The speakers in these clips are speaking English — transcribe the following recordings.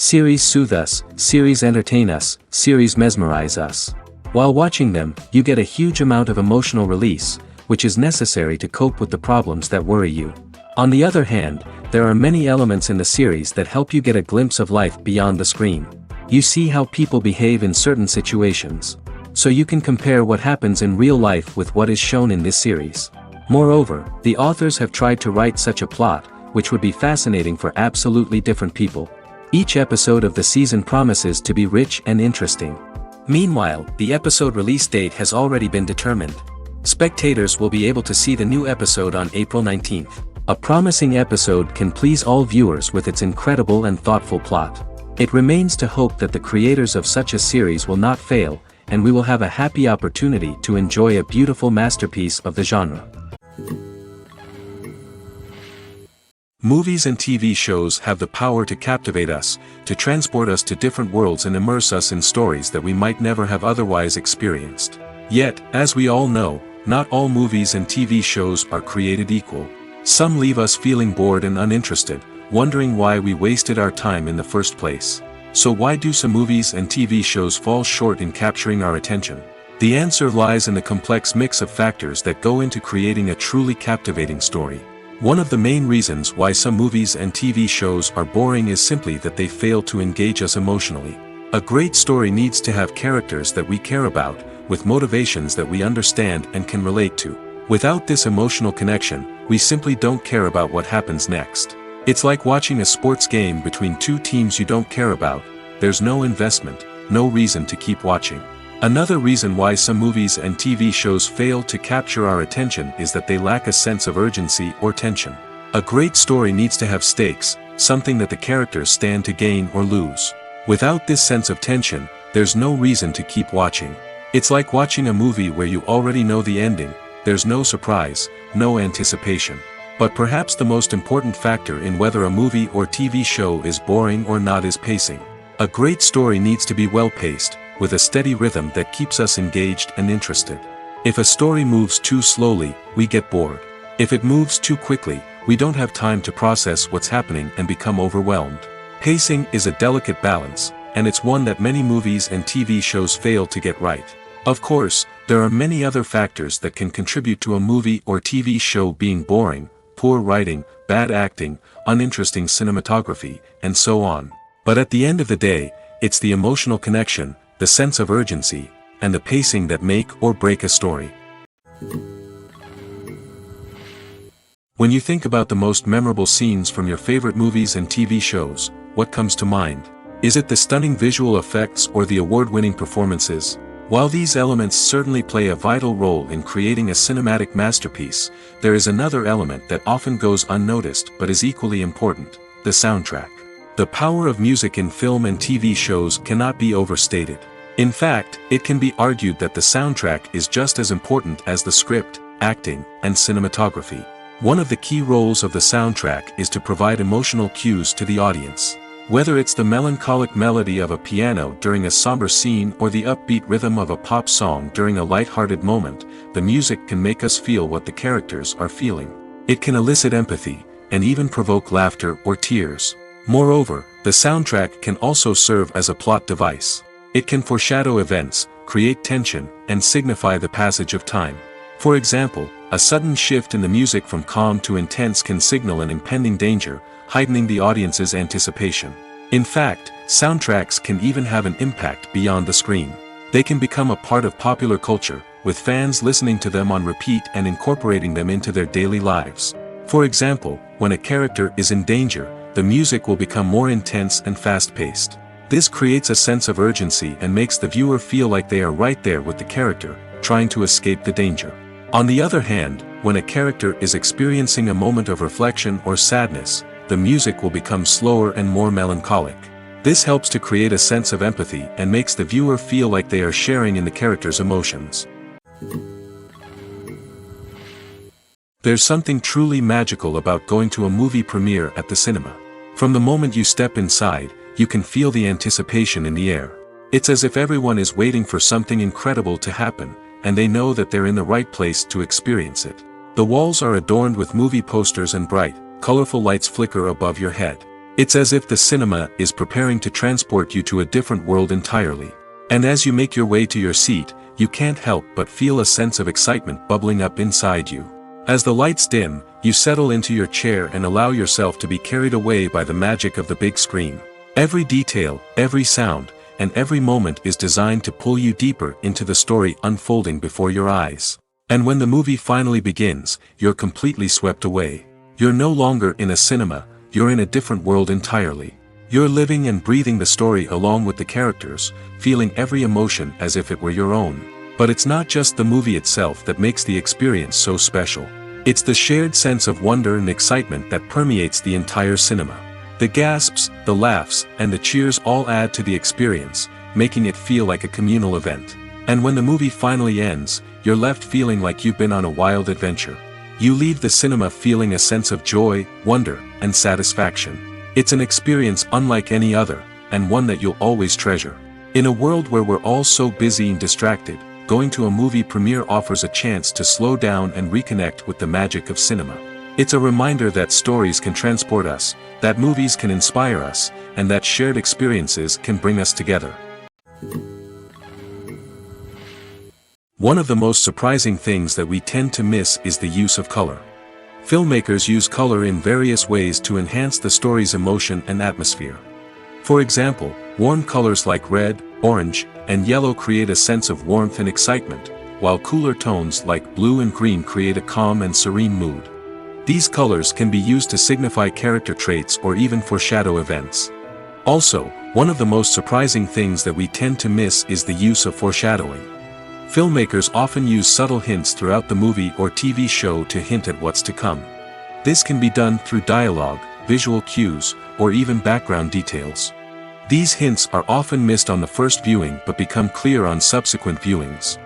Series soothe us, series entertain us, series mesmerize us. While watching them, you get a huge amount of emotional release, which is necessary to cope with the problems that worry you. On the other hand, there are many elements in the series that help you get a glimpse of life beyond the screen. You see how people behave in certain situations. So you can compare what happens in real life with what is shown in this series. Moreover, the authors have tried to write such a plot, which would be fascinating for absolutely different people. Each episode of the season promises to be rich and interesting. Meanwhile, the episode release date has already been determined. Spectators will be able to see the new episode on April 19th. A promising episode can please all viewers with its incredible and thoughtful plot. It remains to hope that the creators of such a series will not fail, and we will have a happy opportunity to enjoy a beautiful masterpiece of the genre. Movies and TV shows have the power to captivate us, to transport us to different worlds and immerse us in stories that we might never have otherwise experienced. Yet, as we all know, not all movies and TV shows are created equal. Some leave us feeling bored and uninterested, wondering why we wasted our time in the first place. So why do some movies and TV shows fall short in capturing our attention? The answer lies in the complex mix of factors that go into creating a truly captivating story. One of the main reasons why some movies and TV shows are boring is simply that they fail to engage us emotionally. A great story needs to have characters that we care about, with motivations that we understand and can relate to. Without this emotional connection, we simply don't care about what happens next. It's like watching a sports game between two teams you don't care about. There's no investment, no reason to keep watching. Another reason why some movies and TV shows fail to capture our attention is that they lack a sense of urgency or tension. A great story needs to have stakes, something that the characters stand to gain or lose. Without this sense of tension, there's no reason to keep watching. It's like watching a movie where you already know the ending. There's no surprise, no anticipation. But perhaps the most important factor in whether a movie or TV show is boring or not is pacing. A great story needs to be well-paced, with a steady rhythm that keeps us engaged and interested. If a story moves too slowly, we get bored. If it moves too quickly, we don't have time to process what's happening and become overwhelmed. Pacing is a delicate balance, and it's one that many movies and TV shows fail to get right. Of course, there are many other factors that can contribute to a movie or TV show being boring: poor writing, bad acting, uninteresting cinematography, and so on. But at the end of the day, it's the emotional connection, the sense of urgency, and the pacing that make or break a story. When you think about the most memorable scenes from your favorite movies and TV shows, what comes to mind? Is it the stunning visual effects or the award-winning performances? While these elements certainly play a vital role in creating a cinematic masterpiece, there is another element that often goes unnoticed but is equally important: the soundtrack. The power of music in film and TV shows cannot be overstated. In fact, it can be argued that the soundtrack is just as important as the script, acting, and cinematography. One of the key roles of the soundtrack is to provide emotional cues to the audience. Whether it's the melancholic melody of a piano during a somber scene or the upbeat rhythm of a pop song during a light-hearted moment, the music can make us feel what the characters are feeling. It can elicit empathy, and even provoke laughter or tears. Moreover, the soundtrack can also serve as a plot device. It can foreshadow events, create tension, and signify the passage of time. For example, a sudden shift in the music from calm to intense can signal an impending danger, heightening the audience's anticipation. In fact, soundtracks can even have an impact beyond the screen. They can become a part of popular culture, with fans listening to them on repeat and incorporating them into their daily lives. For example, when a character is in danger, the music will become more intense and fast-paced. This creates a sense of urgency and makes the viewer feel like they are right there with the character, trying to escape the danger. On the other hand, when a character is experiencing a moment of reflection or sadness, the music will become slower and more melancholic. This helps to create a sense of empathy and makes the viewer feel like they are sharing in the character's emotions. There's something truly magical about going to a movie premiere at the cinema. From the moment you step inside, you can feel the anticipation in the air. It's as if everyone is waiting for something incredible to happen, and they know that they're in the right place to experience it. The walls are adorned with movie posters and bright, colorful lights flicker above your head. It's as if the cinema is preparing to transport you to a different world entirely. And as you make your way to your seat, you can't help but feel a sense of excitement bubbling up inside you. As the lights dim, you settle into your chair and allow yourself to be carried away by the magic of the big screen. Every detail, every sound, and every moment is designed to pull you deeper into the story unfolding before your eyes. And when the movie finally begins, you're completely swept away. You're no longer in a cinema, you're in a different world entirely. You're living and breathing the story along with the characters, feeling every emotion as if it were your own. But it's not just the movie itself that makes the experience so special. It's the shared sense of wonder and excitement that permeates the entire cinema. The gasps, the laughs, and the cheers all add to the experience, making it feel like a communal event. And when the movie finally ends, you're left feeling like you've been on a wild adventure. You leave the cinema feeling a sense of joy, wonder, and satisfaction. It's an experience unlike any other, and one that you'll always treasure. In a world where we're all so busy and distracted, going to a movie premiere offers a chance to slow down and reconnect with the magic of cinema. It's a reminder that stories can transport us, that movies can inspire us, and that shared experiences can bring us together. One of the most surprising things that we tend to miss is the use of color. Filmmakers use color in various ways to enhance the story's emotion and atmosphere. For example, warm colors like red, orange, and yellow create a sense of warmth and excitement, while cooler tones like blue and green create a calm and serene mood. These colors can be used to signify character traits or even foreshadow events. Also, one of the most surprising things that we tend to miss is the use of foreshadowing. Filmmakers often use subtle hints throughout the movie or TV show to hint at what's to come. This can be done through dialogue, visual cues, or even background details. These hints are often missed on the first viewing but become clear on subsequent viewings.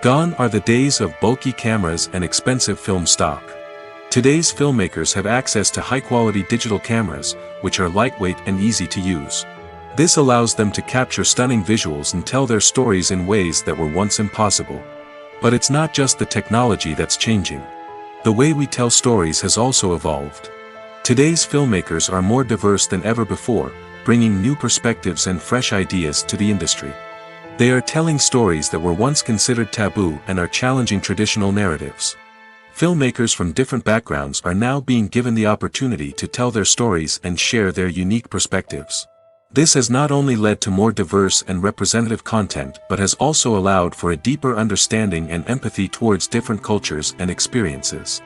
Gone are the days of bulky cameras and expensive film stock. Today's filmmakers have access to high-quality digital cameras, which are lightweight and easy to use. This allows them to capture stunning visuals and tell their stories in ways that were once impossible. But it's not just the technology that's changing. The way we tell stories has also evolved. Today's filmmakers are more diverse than ever before, bringing new perspectives and fresh ideas to the industry. They are telling stories that were once considered taboo and are challenging traditional narratives. Filmmakers from different backgrounds are now being given the opportunity to tell their stories and share their unique perspectives. This has not only led to more diverse and representative content but has also allowed for a deeper understanding and empathy towards different cultures and experiences.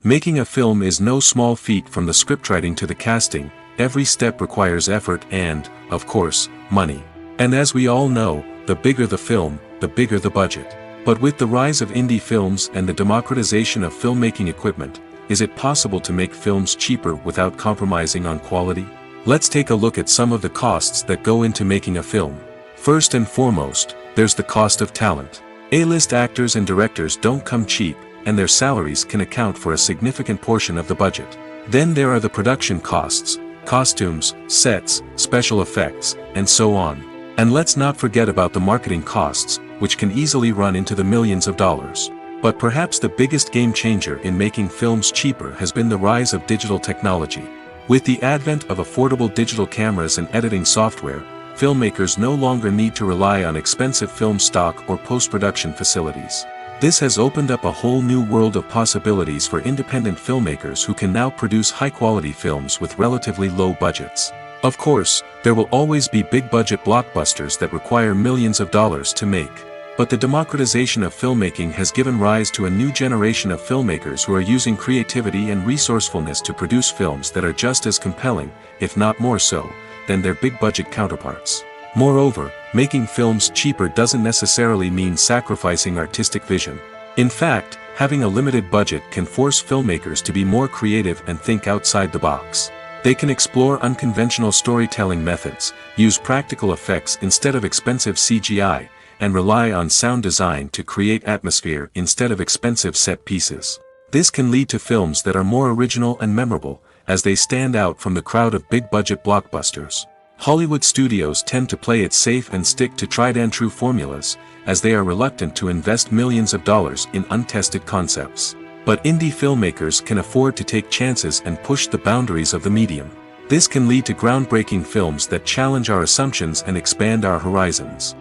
Making a film is no small feat. From the scriptwriting to the casting, every step requires effort and, of course, money. And as we all know, the bigger the film, the bigger the budget. But with the rise of indie films and the democratization of filmmaking equipment, is it possible to make films cheaper without compromising on quality? Let's take a look at some of the costs that go into making a film. First and foremost, there's the cost of talent. A-list actors and directors don't come cheap, and their salaries can account for a significant portion of the budget. Then there are the production costs, costumes, sets, special effects, and so on. And let's not forget about the marketing costs, which can easily run into the millions of dollars. But perhaps the biggest game changer in making films cheaper has been the rise of digital technology. With the advent of affordable digital cameras and editing software, filmmakers no longer need to rely on expensive film stock or post-production facilities. This has opened up a whole new world of possibilities for independent filmmakers who can now produce high-quality films with relatively low budgets. Of course, there will always be big-budget blockbusters that require millions of dollars to make. But the democratization of filmmaking has given rise to a new generation of filmmakers who are using creativity and resourcefulness to produce films that are just as compelling, if not more so, than their big-budget counterparts. Moreover, making films cheaper doesn't necessarily mean sacrificing artistic vision. In fact, having a limited budget can force filmmakers to be more creative and think outside the box. They can explore unconventional storytelling methods, use practical effects instead of expensive CGI, and rely on sound design to create atmosphere instead of expensive set pieces. This can lead to films that are more original and memorable, as they stand out from the crowd of big-budget blockbusters. Hollywood studios tend to play it safe and stick to tried-and-true formulas, as they are reluctant to invest millions of dollars in untested concepts. But indie filmmakers can afford to take chances and push the boundaries of the medium. This can lead to groundbreaking films that challenge our assumptions and expand our horizons.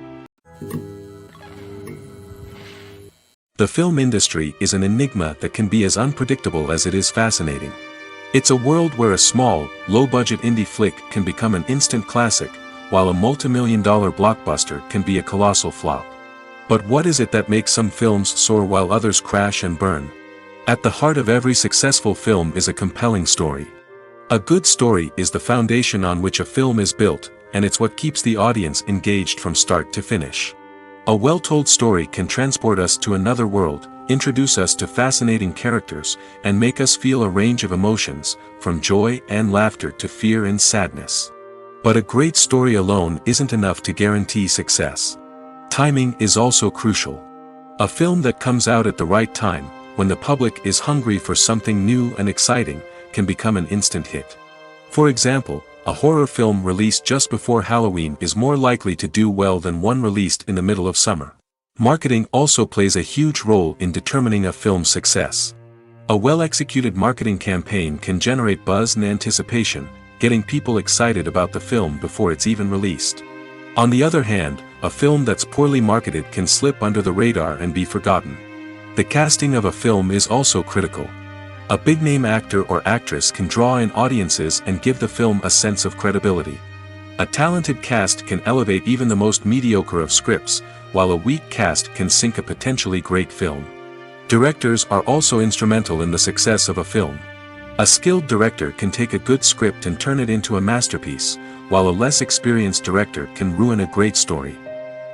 The film industry is an enigma that can be as unpredictable as it is fascinating. It's a world where a small, low-budget indie flick can become an instant classic, while a multi-million-dollar blockbuster can be a colossal flop. But what is it that makes some films soar while others crash and burn? At the heart of every successful film is a compelling story. A good story is the foundation on which a film is built, and it's what keeps the audience engaged from start to finish. A well-told story can transport us to another world, introduce us to fascinating characters, and make us feel a range of emotions, from joy and laughter to fear and sadness. But a great story alone isn't enough to guarantee success. Timing is also crucial. A film that comes out at the right time, when the public is hungry for something new and exciting, can become an instant hit. For example, a horror film released just before Halloween is more likely to do well than one released in the middle of summer. Marketing also plays a huge role in determining a film's success. A well-executed marketing campaign can generate buzz and anticipation, getting people excited about the film before it's even released. On the other hand, a film that's poorly marketed can slip under the radar and be forgotten. The casting of a film is also critical. A big-name actor or actress can draw in audiences and give the film a sense of credibility. A talented cast can elevate even the most mediocre of scripts, while a weak cast can sink a potentially great film. Directors are also instrumental in the success of a film. A skilled director can take a good script and turn it into a masterpiece, while a less experienced director can ruin a great story.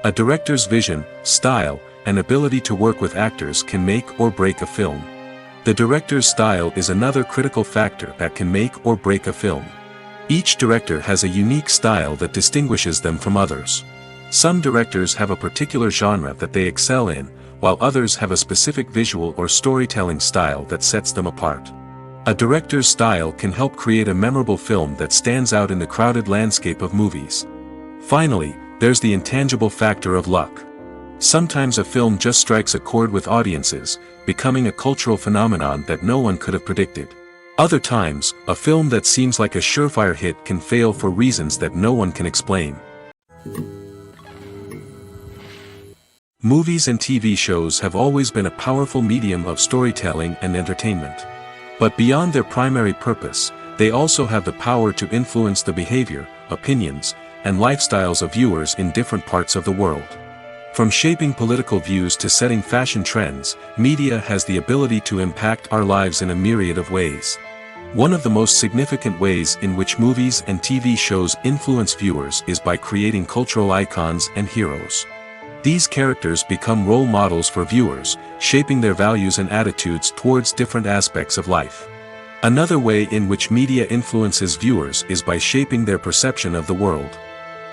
A director's vision, style, and ability to work with actors can make or break a film. The director's style is another critical factor that can make or break a film. Each director has a unique style that distinguishes them from others. Some directors have a particular genre that they excel in, while others have a specific visual or storytelling style that sets them apart. A director's style can help create a memorable film that stands out in the crowded landscape of movies. Finally, there's the intangible factor of luck. Sometimes a film just strikes a chord with audiences, becoming a cultural phenomenon that no one could have predicted. Other times, a film that seems like a surefire hit can fail for reasons that no one can explain. Movies and TV shows have always been a powerful medium of storytelling and entertainment. But beyond their primary purpose, they also have the power to influence the behavior, opinions, and lifestyles of viewers in different parts of the world. From shaping political views to setting fashion trends, media has the ability to impact our lives in a myriad of ways. One of the most significant ways in which movies and TV shows influence viewers is by creating cultural icons and heroes. These characters become role models for viewers, shaping their values and attitudes towards different aspects of life. Another way in which media influences viewers is by shaping their perception of the world.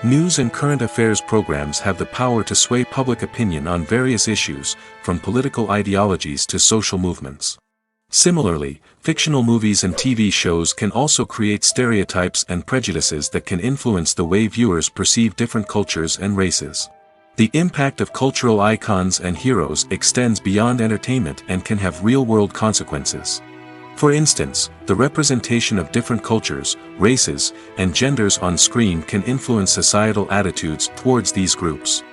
News and current affairs programs have the power to sway public opinion on various issues, from political ideologies to social movements. Similarly, fictional movies and TV shows can also create stereotypes and prejudices that can influence the way viewers perceive different cultures and races. The impact of cultural icons and heroes extends beyond entertainment and can have real-world consequences. For instance, the representation of different cultures, races, and genders on screen can influence societal attitudes towards these groups.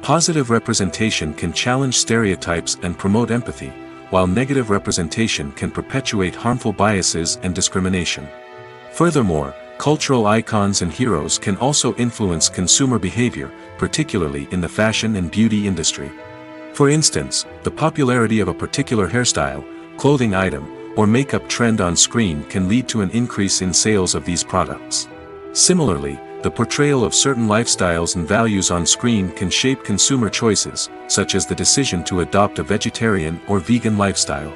Positive representation can challenge stereotypes and promote empathy, while negative representation can perpetuate harmful biases and discrimination. Furthermore, cultural icons and heroes can also influence consumer behavior, particularly in the fashion and beauty industry. For instance, the popularity of a particular hairstyle, clothing item, or makeup trend on screen can lead to an increase in sales of these products. Similarly, the portrayal of certain lifestyles and values on screen can shape consumer choices, such as the decision to adopt a vegetarian or vegan lifestyle.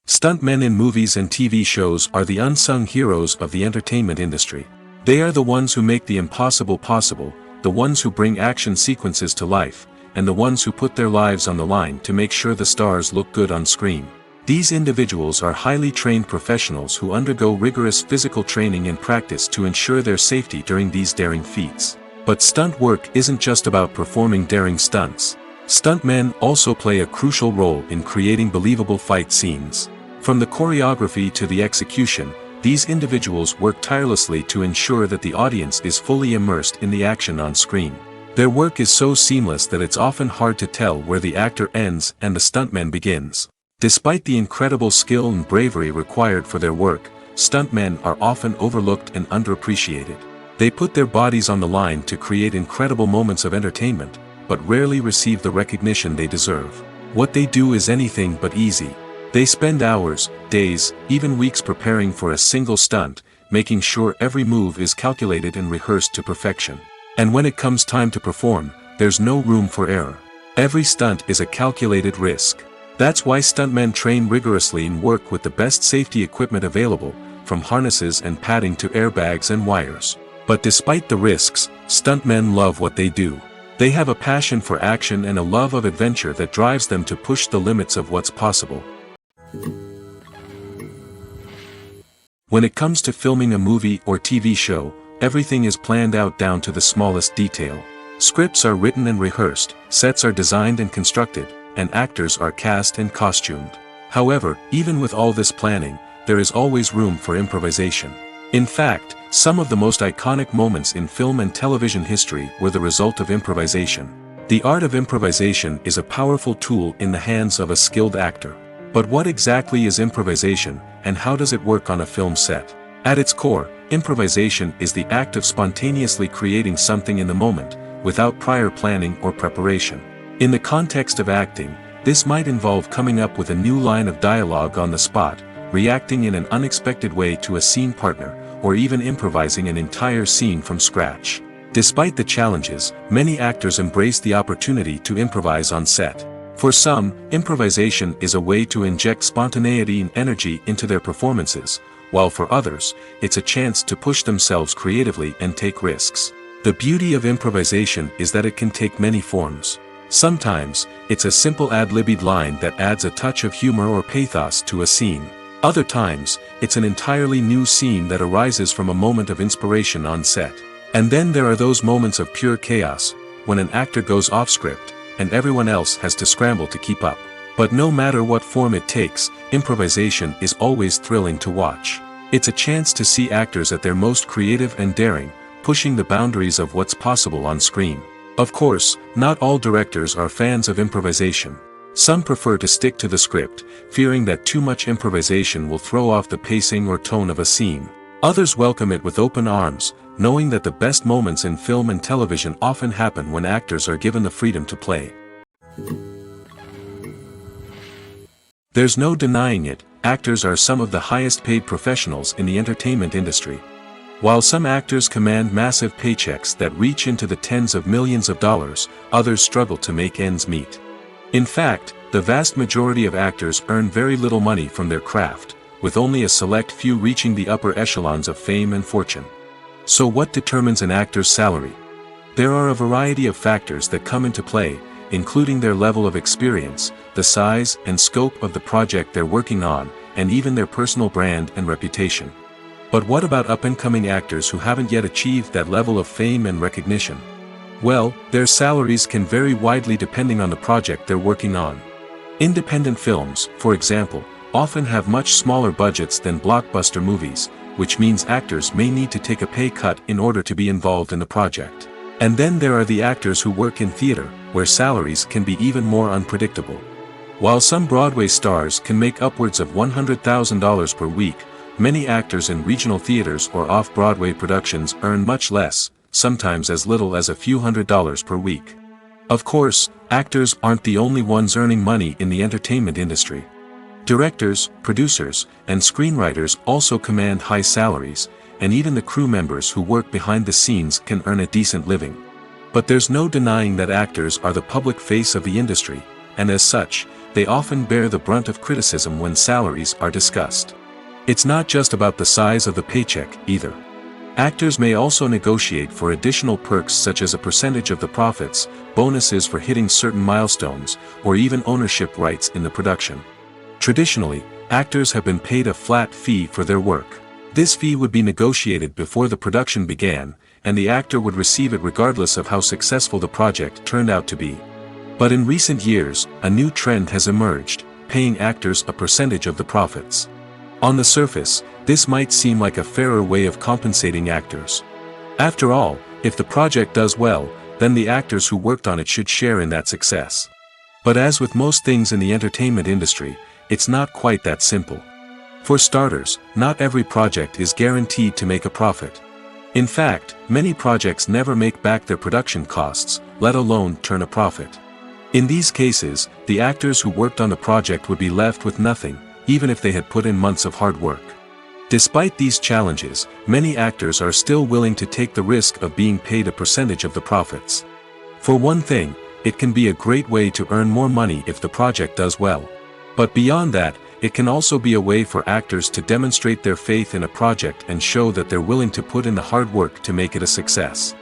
Stuntmen in movies and TV shows are the unsung heroes of the entertainment industry. They are the ones who make the impossible possible, the ones who bring action sequences to life, and the ones who put their lives on the line to make sure the stars look good on screen. These individuals are highly trained professionals who undergo rigorous physical training and practice to ensure their safety during these daring feats. But stunt work isn't just about performing daring stunts. Stuntmen also play a crucial role in creating believable fight scenes. From the choreography to the execution, these individuals work tirelessly to ensure that the audience is fully immersed in the action on screen. Their work is so seamless that it's often hard to tell where the actor ends and the stuntman begins. Despite the incredible skill and bravery required for their work, stuntmen are often overlooked and underappreciated. They put their bodies on the line to create incredible moments of entertainment, but rarely receive the recognition they deserve. What they do is anything but easy. They spend hours, days, even weeks preparing for a single stunt, making sure every move is calculated and rehearsed to perfection. And when it comes time to perform, there's no room for error. Every stunt is a calculated risk. That's why stuntmen train rigorously and work with the best safety equipment available, from harnesses and padding to airbags and wires. But despite the risks, stuntmen love what they do. They have a passion for action and a love of adventure that drives them to push the limits of what's possible. When it comes to filming a movie or TV show, everything is planned out down to the smallest detail. Scripts are written and rehearsed, sets are designed and constructed, and actors are cast and costumed. However, even with all this planning, there is always room for improvisation. In fact, some of the most iconic moments in film and television history were the result of improvisation. The art of improvisation is a powerful tool in the hands of a skilled actor. But what exactly is improvisation, and how does it work on a film set? At its core, improvisation is the act of spontaneously creating something in the moment, without prior planning or preparation. In the context of acting, this might involve coming up with a new line of dialogue on the spot, reacting in an unexpected way to a scene partner, or even improvising an entire scene from scratch. Despite the challenges, many actors embrace the opportunity to improvise on set. For some, improvisation is a way to inject spontaneity and energy into their performances, while for others, it's a chance to push themselves creatively and take risks. The beauty of improvisation is that it can take many forms. Sometimes, it's a simple ad-libbed line that adds a touch of humor or pathos to a scene. Other times, it's an entirely new scene that arises from a moment of inspiration on set. And then there are those moments of pure chaos, when an actor goes off script, and everyone else has to scramble to keep up. But no matter what form it takes, improvisation is always thrilling to watch. It's a chance to see actors at their most creative and daring, pushing the boundaries of what's possible on screen. Of course, not all directors are fans of improvisation. Some prefer to stick to the script, fearing that too much improvisation will throw off the pacing or tone of a scene. Others welcome it with open arms, knowing that the best moments in film and television often happen when actors are given the freedom to play. There's no denying it, actors are some of the highest paid professionals in the entertainment industry. While some actors command massive paychecks that reach into the tens of millions of dollars, others struggle to make ends meet. In fact, the vast majority of actors earn very little money from their craft, with only a select few reaching the upper echelons of fame and fortune. So what determines an actor's salary? There are a variety of factors that come into play, including their level of experience, the size and scope of the project they're working on, and even their personal brand and reputation. But what about up-and-coming actors who haven't yet achieved that level of fame and recognition? Well, their salaries can vary widely depending on the project they're working on. Independent films, for example, often have much smaller budgets than blockbuster movies, which means actors may need to take a pay cut in order to be involved in the project. And then there are the actors who work in theater, where salaries can be even more unpredictable. While some Broadway stars can make upwards of $100,000 per week, many actors in regional theaters or off-Broadway productions earn much less, sometimes as little as a few $100s per week. Of course, actors aren't the only ones earning money in the entertainment industry. Directors, producers, and screenwriters also command high salaries, and even the crew members who work behind the scenes can earn a decent living. But there's no denying that actors are the public face of the industry, and as such, they often bear the brunt of criticism when salaries are discussed. It's not just about the size of the paycheck, either. Actors may also negotiate for additional perks such as a percentage of the profits, bonuses for hitting certain milestones, or even ownership rights in the production. Traditionally, actors have been paid a flat fee for their work. This fee would be negotiated before the production began, and the actor would receive it regardless of how successful the project turned out to be. But in recent years, a new trend has emerged, paying actors a percentage of the profits. On the surface, this might seem like a fairer way of compensating actors. After all, if the project does well, then the actors who worked on it should share in that success. But as with most things in the entertainment industry, it's not quite that simple. For starters, not every project is guaranteed to make a profit. In fact, many projects never make back their production costs, let alone turn a profit. In these cases, the actors who worked on the project would be left with nothing, even if they had put in months of hard work. Despite these challenges, many actors are still willing to take the risk of being paid a percentage of the profits. For one thing, it can be a great way to earn more money if the project does well. But beyond that, it can also be a way for actors to demonstrate their faith in a project and show that they're willing to put in the hard work to make it a success.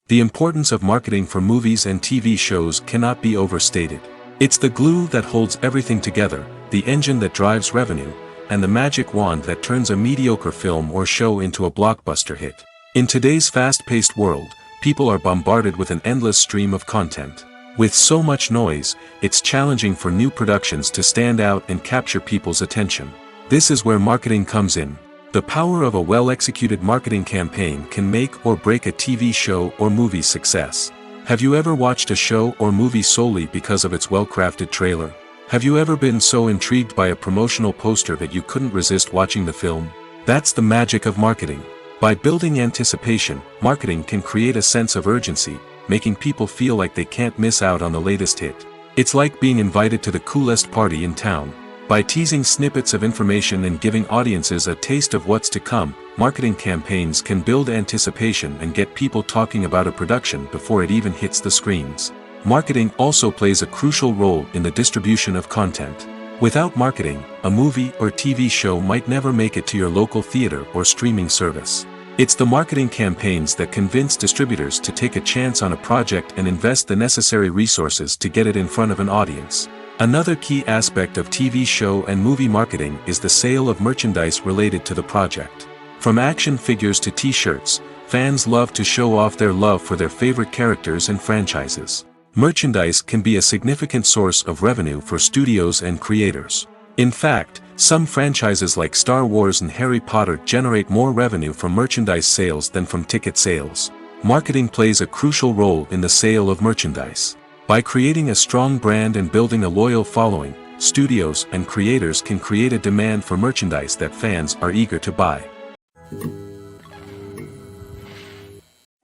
The importance of marketing for movies and TV shows cannot be overstated. It's the glue that holds everything together, the engine that drives revenue, and the magic wand that turns a mediocre film or show into a blockbuster hit. In today's fast-paced world, people are bombarded with an endless stream of content. With so much noise, it's challenging for new productions to stand out and capture people's attention. This is where marketing comes in. The power of a well-executed marketing campaign can make or break a TV show or movie's success. Have you ever watched a show or movie solely because of its well-crafted trailer? Have you ever been so intrigued by a promotional poster that you couldn't resist watching the film? That's the magic of marketing. By building anticipation, marketing can create a sense of urgency, making people feel like they can't miss out on the latest hit. It's like being invited to the coolest party in town. By teasing snippets of information and giving audiences a taste of what's to come, marketing campaigns can build anticipation and get people talking about a production before it even hits the screens. Marketing also plays a crucial role in the distribution of content. Without marketing, a movie or TV show might never make it to your local theater or streaming service. It's the marketing campaigns that convince distributors to take a chance on a project and invest the necessary resources to get it in front of an audience. Another key aspect of TV show and movie marketing is the sale of merchandise related to the project. From action figures to t-shirts, fans love to show off their love for their favorite characters and franchises. Merchandise can be a significant source of revenue for studios and creators. In fact, some franchises like Star Wars and Harry Potter generate more revenue from merchandise sales than from ticket sales. Marketing plays a crucial role in the sale of merchandise. By creating a strong brand and building a loyal following, studios and creators can create a demand for merchandise that fans are eager to buy.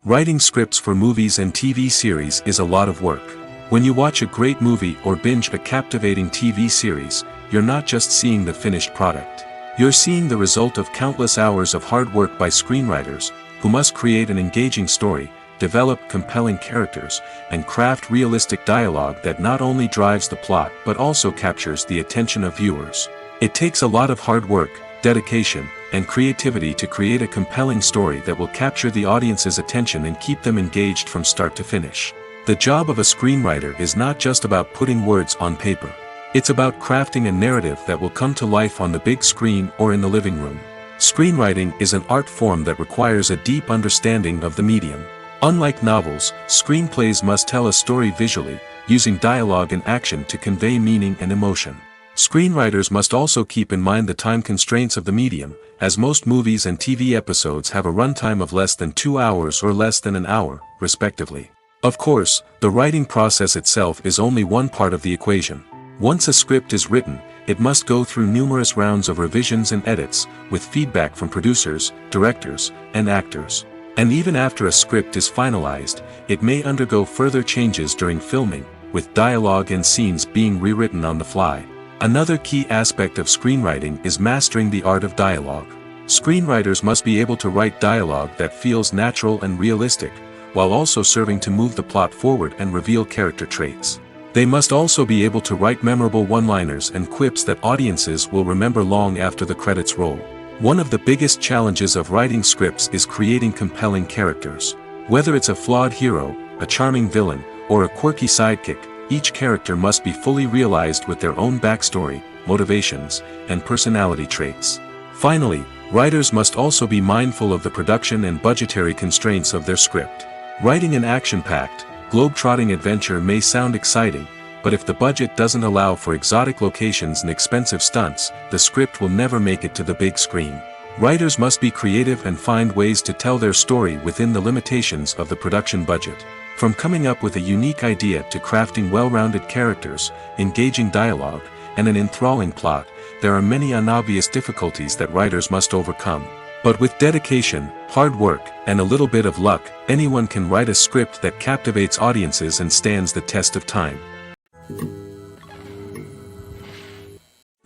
Writing scripts for movies and TV series is a lot of work. When you watch a great movie or binge a captivating TV series, you're not just seeing the finished product. You're seeing the result of countless hours of hard work by screenwriters, who must create an engaging story, develop compelling characters, and craft realistic dialogue that not only drives the plot but also captures the attention of viewers. It takes a lot of hard work, dedication, and creativity to create a compelling story that will capture the audience's attention and keep them engaged from start to finish. The job of a screenwriter is not just about putting words on paper. It's about crafting a narrative that will come to life on the big screen or in the living room. Screenwriting is an art form that requires a deep understanding of the medium. Unlike novels, screenplays must tell a story visually, using dialogue and action to convey meaning and emotion. Screenwriters must also keep in mind the time constraints of the medium, as most movies and TV episodes have a runtime of less than 2 hours or less than an hour, respectively. Of course, the writing process itself is only one part of the equation. Once a script is written, it must go through numerous rounds of revisions and edits, with feedback from producers, directors, and actors. And even after a script is finalized, it may undergo further changes during filming, with dialogue and scenes being rewritten on the fly. Another key aspect of screenwriting is mastering the art of dialogue. Screenwriters must be able to write dialogue that feels natural and realistic, while also serving to move the plot forward and reveal character traits. They must also be able to write memorable one-liners and quips that audiences will remember long after the credits roll. One of the biggest challenges of writing scripts is creating compelling characters. Whether it's a flawed hero, a charming villain, or a quirky sidekick, each character must be fully realized with their own backstory, motivations, and personality traits. Finally, writers must also be mindful of the production and budgetary constraints of their script. Writing an action-packed, globe-trotting adventure may sound exciting, but if the budget doesn't allow for exotic locations and expensive stunts, the script will never make it to the big screen. Writers must be creative and find ways to tell their story within the limitations of the production budget. From coming up with a unique idea to crafting well-rounded characters, engaging dialogue, and an enthralling plot, there are many unobvious difficulties that writers must overcome. But with dedication, hard work, and a little bit of luck, anyone can write a script that captivates audiences and stands the test of time.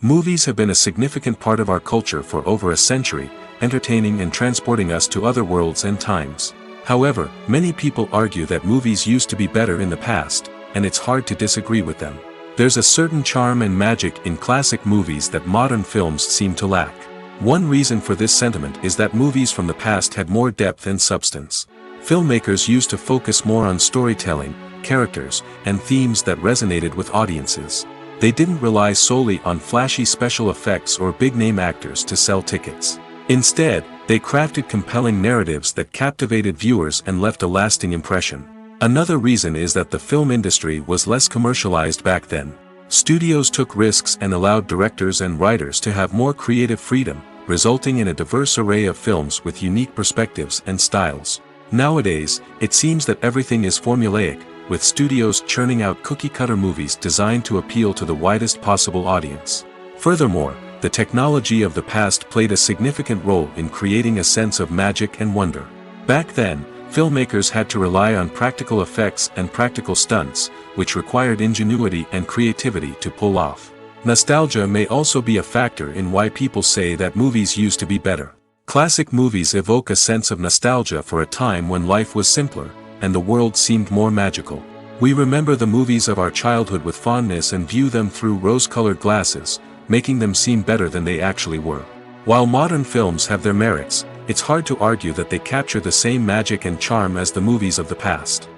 Movies have been a significant part of our culture for over a century, entertaining and transporting us to other worlds and times. However, many people argue that movies used to be better in the past, and it's hard to disagree with them. There's a certain charm and magic in classic movies that modern films seem to lack. One reason for this sentiment is that movies from the past had more depth and substance. Filmmakers used to focus more on storytelling, characters, and themes that resonated with audiences. They didn't rely solely on flashy special effects or big-name actors to sell tickets. Instead, they crafted compelling narratives that captivated viewers and left a lasting impression. Another reason is that the film industry was less commercialized back then. Studios took risks and allowed directors and writers to have more creative freedom, resulting in a diverse array of films with unique perspectives and styles. Nowadays, it seems that everything is formulaic, with studios churning out cookie-cutter movies designed to appeal to the widest possible audience. Furthermore, the technology of the past played a significant role in creating a sense of magic and wonder. Back then, filmmakers had to rely on practical effects and practical stunts, which required ingenuity and creativity to pull off. Nostalgia may also be a factor in why people say that movies used to be better. Classic movies evoke a sense of nostalgia for a time when life was simpler, and the world seemed more magical. We remember the movies of our childhood with fondness and view them through rose-colored glasses, making them seem better than they actually were. While modern films have their merits, it's hard to argue that they capture the same magic and charm as the movies of the past.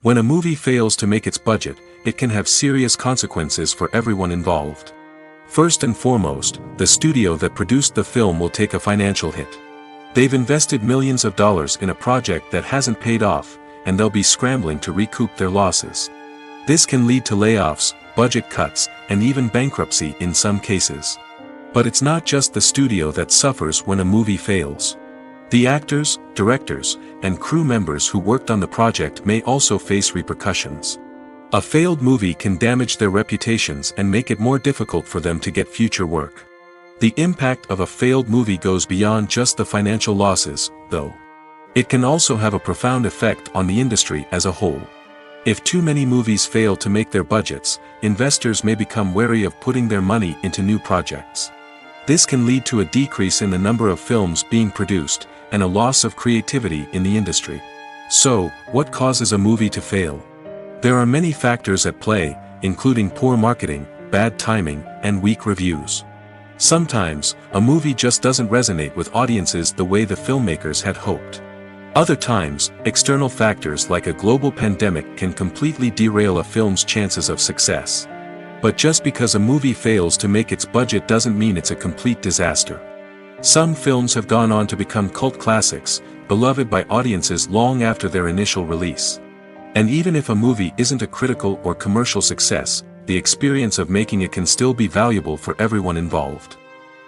When a movie fails to make its budget, it can have serious consequences for everyone involved. First and foremost, the studio that produced the film will take a financial hit. They've invested millions of dollars in a project that hasn't paid off, and they'll be scrambling to recoup their losses. This can lead to layoffs, budget cuts, and even bankruptcy in some cases. But it's not just the studio that suffers when a movie fails. The actors, directors, and crew members who worked on the project may also face repercussions. A failed movie can damage their reputations and make it more difficult for them to get future work. The impact of a failed movie goes beyond just the financial losses, though. It can also have a profound effect on the industry as a whole. If too many movies fail to make their budgets, investors may become wary of putting their money into new projects. This can lead to a decrease in the number of films being produced, and a loss of creativity in the industry. So, what causes a movie to fail? There are many factors at play, including poor marketing, bad timing, and weak reviews. Sometimes, a movie just doesn't resonate with audiences the way the filmmakers had hoped. Other times, external factors like a global pandemic can completely derail a film's chances of success. But just because a movie fails to make its budget doesn't mean it's a complete disaster. Some films have gone on to become cult classics, beloved by audiences long after their initial release. And even if a movie isn't a critical or commercial success, the experience of making it can still be valuable for everyone involved.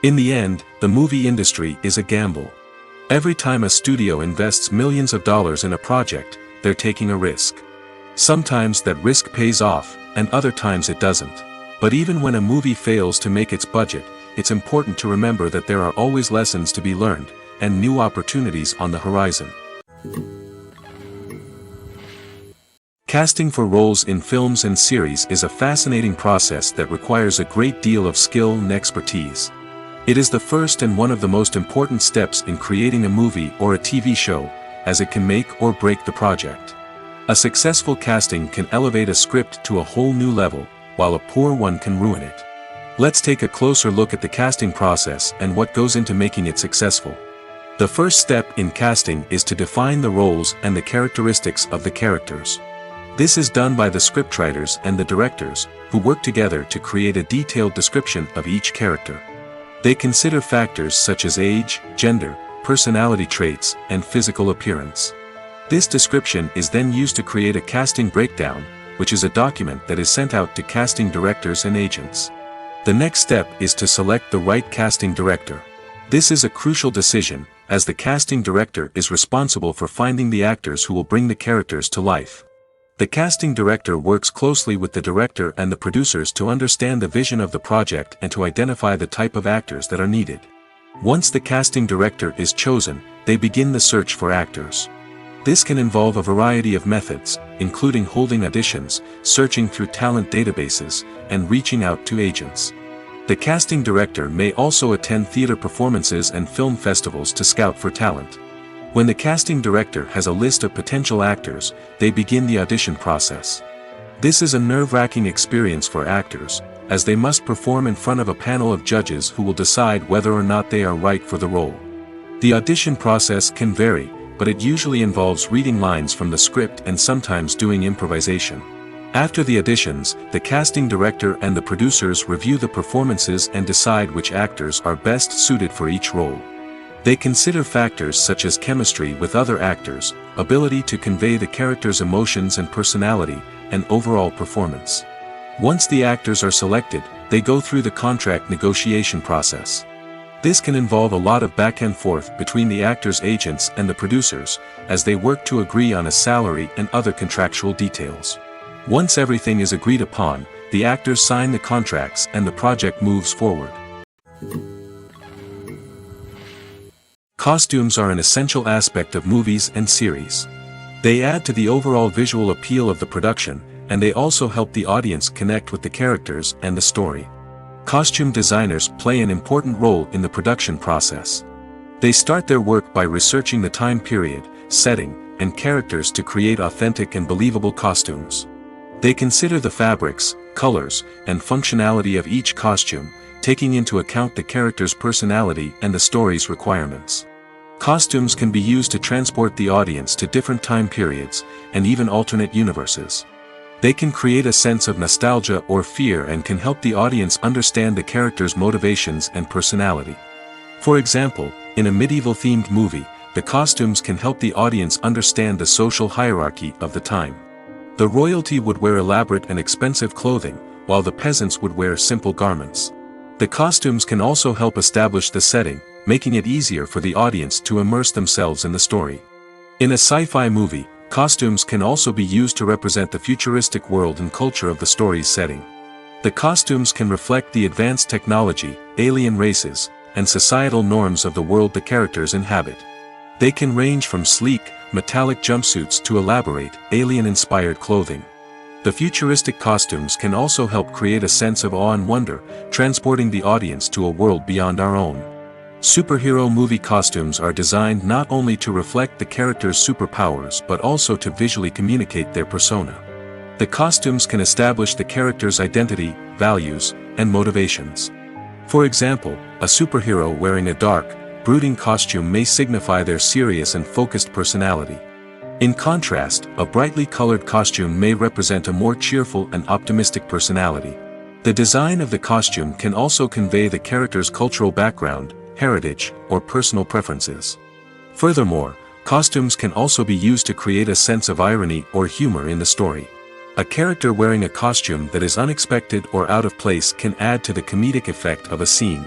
In the end, the movie industry is a gamble. Every time a studio invests millions of dollars in a project, they're taking a risk. Sometimes that risk pays off, and other times it doesn't. But even when a movie fails to make its budget, it's important to remember that there are always lessons to be learned, and new opportunities on the horizon. Casting for roles in films and series is a fascinating process that requires a great deal of skill and expertise. It is the first and one of the most important steps in creating a movie or a TV show, as it can make or break the project. A successful casting can elevate a script to a whole new level, while a poor one can ruin it. Let's take a closer look at the casting process and what goes into making it successful. The first step in casting is to define the roles and the characteristics of the characters. This is done by the scriptwriters and the directors, who work together to create a detailed description of each character. They consider factors such as age, gender, personality traits, and physical appearance. This description is then used to create a casting breakdown, which is a document that is sent out to casting directors and agents. The next step is to select the right casting director. This is a crucial decision, as the casting director is responsible for finding the actors who will bring the characters to life. The casting director works closely with the director and the producers to understand the vision of the project and to identify the type of actors that are needed. Once the casting director is chosen, they begin the search for actors. This can involve a variety of methods, including holding auditions, searching through talent databases, and reaching out to agents. The casting director may also attend theater performances and film festivals to scout for talent. When the casting director has a list of potential actors, they begin the audition process. This is a nerve-wracking experience for actors, as they must perform in front of a panel of judges who will decide whether or not they are right for the role. The audition process can vary, but it usually involves reading lines from the script and sometimes doing improvisation. After the auditions, the casting director and the producers review the performances and decide which actors are best suited for each role. They consider factors such as chemistry with other actors, ability to convey the character's emotions and personality, and overall performance. Once the actors are selected, they go through the contract negotiation process. This can involve a lot of back and forth between the actors' agents and the producers, as they work to agree on a salary and other contractual details. Once everything is agreed upon, the actors sign the contracts and the project moves forward. Costumes are an essential aspect of movies and series. They add to the overall visual appeal of the production, and they also help the audience connect with the characters and the story. Costume designers play an important role in the production process. They start their work by researching the time period, setting, and characters to create authentic and believable costumes. They consider the fabrics, colors, and functionality of each costume, taking into account the character's personality and the story's requirements. Costumes can be used to transport the audience to different time periods, and even alternate universes. They can create a sense of nostalgia or fear and can help the audience understand the character's motivations and personality. For example, in a medieval-themed movie, the costumes can help the audience understand the social hierarchy of the time. The royalty would wear elaborate and expensive clothing, while the peasants would wear simple garments. The costumes can also help establish the setting, making it easier for the audience to immerse themselves in the story. In a sci-fi movie, costumes can also be used to represent the futuristic world and culture of the story's setting. The costumes can reflect the advanced technology, alien races, and societal norms of the world the characters inhabit. They can range from sleek, metallic jumpsuits to elaborate, alien-inspired clothing. The futuristic costumes can also help create a sense of awe and wonder, transporting the audience to a world beyond our own. Superhero movie costumes are designed not only to reflect the character's superpowers but also to visually communicate their persona. The costumes can establish the character's identity, values, and motivations. For example, a superhero wearing a dark, brooding costume may signify their serious and focused personality. In contrast, a brightly colored costume may represent a more cheerful and optimistic personality. The design of the costume can also convey the character's cultural background, heritage, or personal preferences. Furthermore, costumes can also be used to create a sense of irony or humor in the story. A character wearing a costume that is unexpected or out of place can add to the comedic effect of a scene.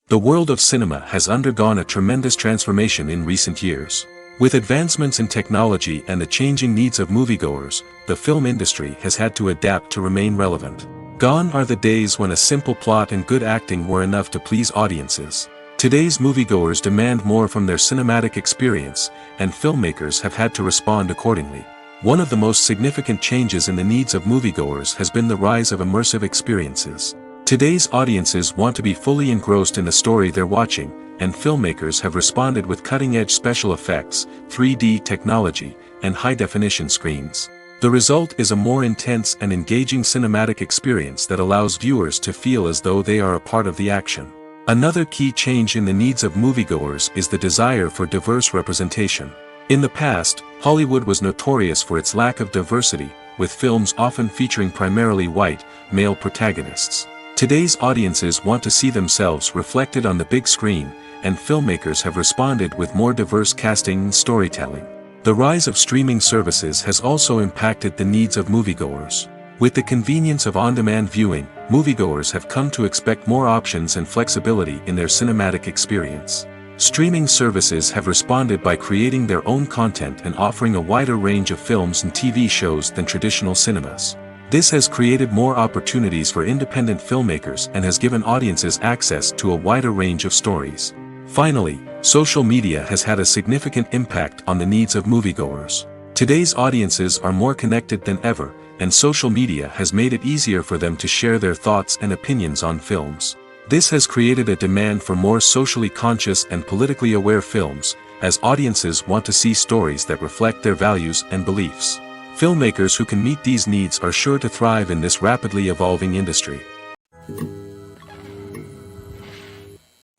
The world of cinema has undergone a tremendous transformation in recent years. With advancements in technology and the changing needs of moviegoers, the film industry has had to adapt to remain relevant. Gone are the days when a simple plot and good acting were enough to please audiences. Today's moviegoers demand more from their cinematic experience, and filmmakers have had to respond accordingly. One of the most significant changes in the needs of moviegoers has been the rise of immersive experiences. Today's audiences want to be fully engrossed in the story they're watching, and filmmakers have responded with cutting-edge special effects, 3D technology, and high-definition screens. The result is a more intense and engaging cinematic experience that allows viewers to feel as though they are a part of the action. Another key change in the needs of moviegoers is the desire for diverse representation. In the past, Hollywood was notorious for its lack of diversity, with films often featuring primarily white, male protagonists. Today's audiences want to see themselves reflected on the big screen, and filmmakers have responded with more diverse casting and storytelling. The rise of streaming services has also impacted the needs of moviegoers. With the convenience of on-demand viewing, moviegoers have come to expect more options and flexibility in their cinematic experience. Streaming services have responded by creating their own content and offering a wider range of films and TV shows than traditional cinemas. This has created more opportunities for independent filmmakers and has given audiences access to a wider range of stories. Finally, social media has had a significant impact on the needs of moviegoers. Today's audiences are more connected than ever, and social media has made it easier for them to share their thoughts and opinions on films. This has created a demand for more socially conscious and politically aware films, as audiences want to see stories that reflect their values and beliefs. Filmmakers who can meet these needs are sure to thrive in this rapidly evolving industry.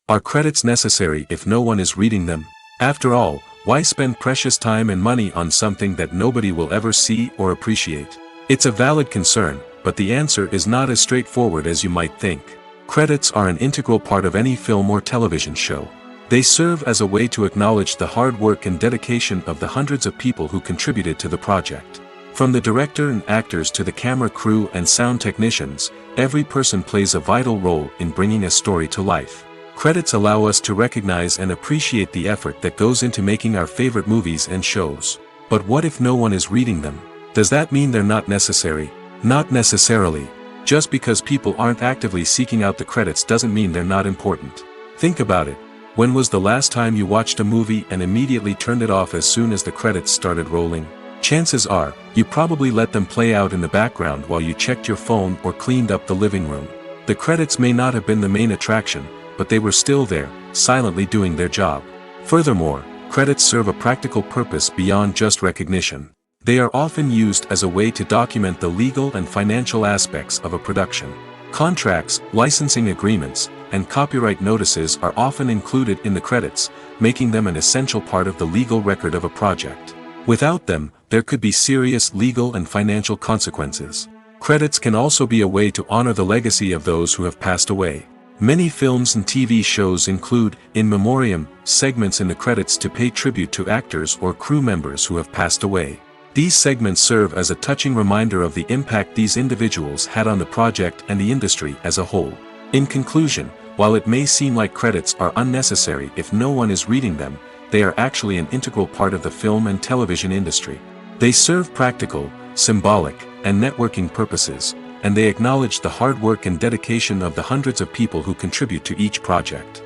Are credits necessary if no one is reading them? After all, why spend precious time and money on something that nobody will ever see or appreciate? It's a valid concern, but the answer is not as straightforward as you might think. Credits are an integral part of any film or television show. They serve as a way to acknowledge the hard work and dedication of the hundreds of people who contributed to the project. From the director and actors to the camera crew and sound technicians, every person plays a vital role in bringing a story to life. Credits allow us to recognize and appreciate the effort that goes into making our favorite movies and shows. But what if no one is reading them? Does that mean they're not necessary? Not necessarily. Just because people aren't actively seeking out the credits doesn't mean they're not important. Think about it. When was the last time you watched a movie and immediately turned it off as soon as the credits started rolling? Chances are, you probably let them play out in the background while you checked your phone or cleaned up the living room. The credits may not have been the main attraction, but they were still there, silently doing their job. Furthermore, credits serve a practical purpose beyond just recognition. They are often used as a way to document the legal and financial aspects of a production. Contracts, licensing agreements, and copyright notices are often included in the credits, making them an essential part of the legal record of a project. Without them, there could be serious legal and financial consequences. Credits can also be a way to honor the legacy of those who have passed away. Many films and TV shows include, in memoriam, segments in the credits to pay tribute to actors or crew members who have passed away. These segments serve as a touching reminder of the impact these individuals had on the project and the industry as a whole. In conclusion, while it may seem like credits are unnecessary if no one is reading them, they are actually an integral part of the film and television industry. They serve practical, symbolic, and networking purposes, and they acknowledge the hard work and dedication of the hundreds of people who contribute to each project.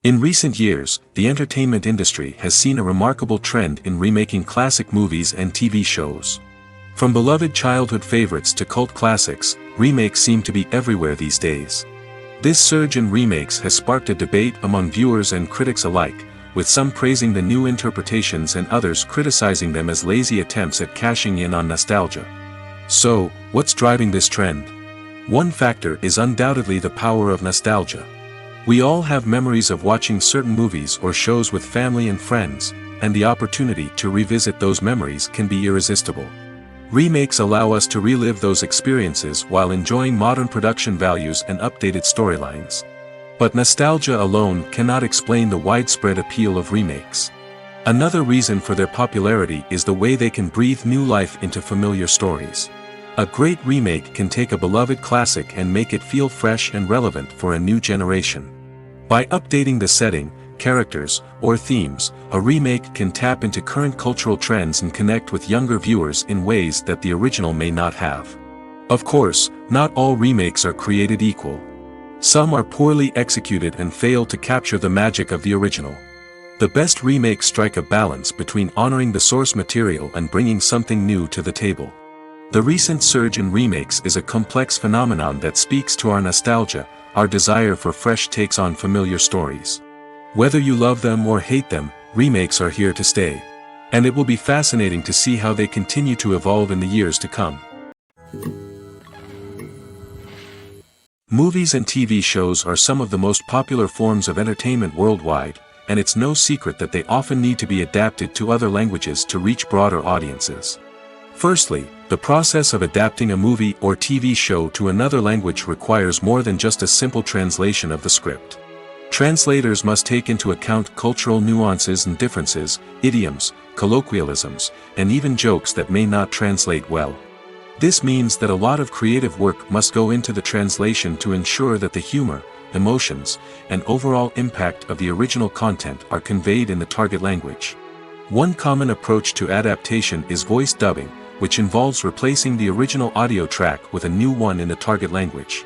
In recent years, the entertainment industry has seen a remarkable trend in remaking classic movies and TV shows. From beloved childhood favorites to cult classics, remakes seem to be everywhere these days. This surge in remakes has sparked a debate among viewers and critics alike, with some praising the new interpretations and others criticizing them as lazy attempts at cashing in on nostalgia. So, what's driving this trend? One factor is undoubtedly the power of nostalgia. We all have memories of watching certain movies or shows with family and friends, and the opportunity to revisit those memories can be irresistible. Remakes allow us to relive those experiences while enjoying modern production values and updated storylines. But nostalgia alone cannot explain the widespread appeal of remakes. Another reason for their popularity is the way they can breathe new life into familiar stories. A great remake can take a beloved classic and make it feel fresh and relevant for a new generation. By updating the setting, characters, or themes, a remake can tap into current cultural trends and connect with younger viewers in ways that the original may not have. Of course, not all remakes are created equal. Some are poorly executed and fail to capture the magic of the original. The best remakes strike a balance between honoring the source material and bringing something new to the table. The recent surge in remakes is a complex phenomenon that speaks to our nostalgia, our desire for fresh takes on familiar stories. Whether you love them or hate them, remakes are here to stay. And it will be fascinating to see how they continue to evolve in the years to come. Movies and TV shows are some of the most popular forms of entertainment worldwide, and it's no secret that they often need to be adapted to other languages to reach broader audiences. Firstly, the process of adapting a movie or TV show to another language requires more than just a simple translation of the script. Translators must take into account cultural nuances and differences, idioms, colloquialisms, and even jokes that may not translate well. This means that a lot of creative work must go into the translation to ensure that the humor, emotions, and overall impact of the original content are conveyed in the target language. One common approach to adaptation is voice dubbing, which involves replacing the original audio track with a new one in the target language.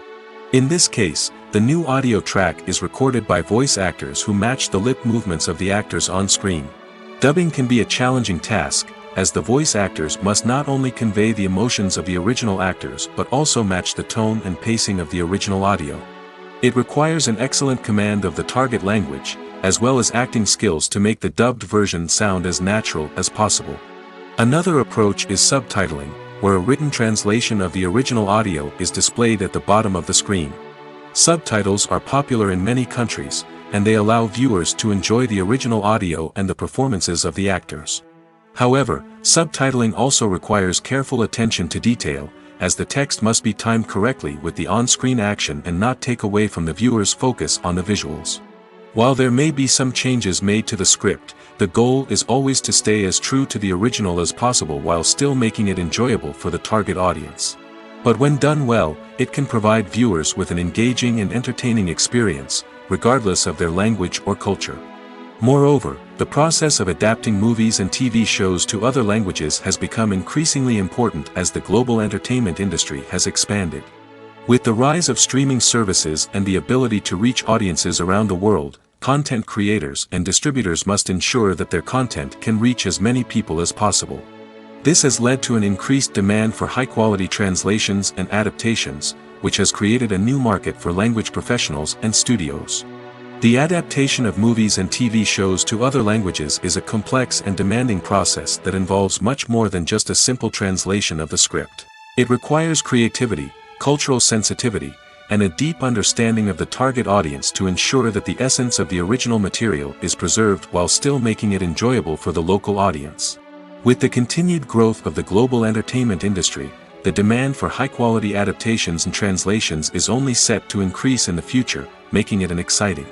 In this case, the new audio track is recorded by voice actors who match the lip movements of the actors on screen. Dubbing can be a challenging task, as the voice actors must not only convey the emotions of the original actors but also match the tone and pacing of the original audio. It requires an excellent command of the target language, as well as acting skills to make the dubbed version sound as natural as possible. Another approach is subtitling, where a written translation of the original audio is displayed at the bottom of the screen. Subtitles are popular in many countries, and they allow viewers to enjoy the original audio and the performances of the actors. However, subtitling also requires careful attention to detail, as the text must be timed correctly with the on-screen action and not take away from the viewer's focus on the visuals. While there may be some changes made to the script, the goal is always to stay as true to the original as possible while still making it enjoyable for the target audience. But when done well, it can provide viewers with an engaging and entertaining experience, regardless of their language or culture. Moreover, the process of adapting movies and TV shows to other languages has become increasingly important as the global entertainment industry has expanded. With the rise of streaming services and the ability to reach audiences around the world, content creators and distributors must ensure that their content can reach as many people as possible. This has led to an increased demand for high-quality translations and adaptations, which has created a new market for language professionals and studios. The adaptation of movies and TV shows to other languages is a complex and demanding process that involves much more than just a simple translation of the script. It requires creativity, cultural sensitivity, and a deep understanding of the target audience to ensure that the essence of the original material is preserved while still making it enjoyable for the local audience. With the continued growth of the global entertainment industry, the demand for high-quality adaptations and translations is only set to increase in the future, making it an exciting.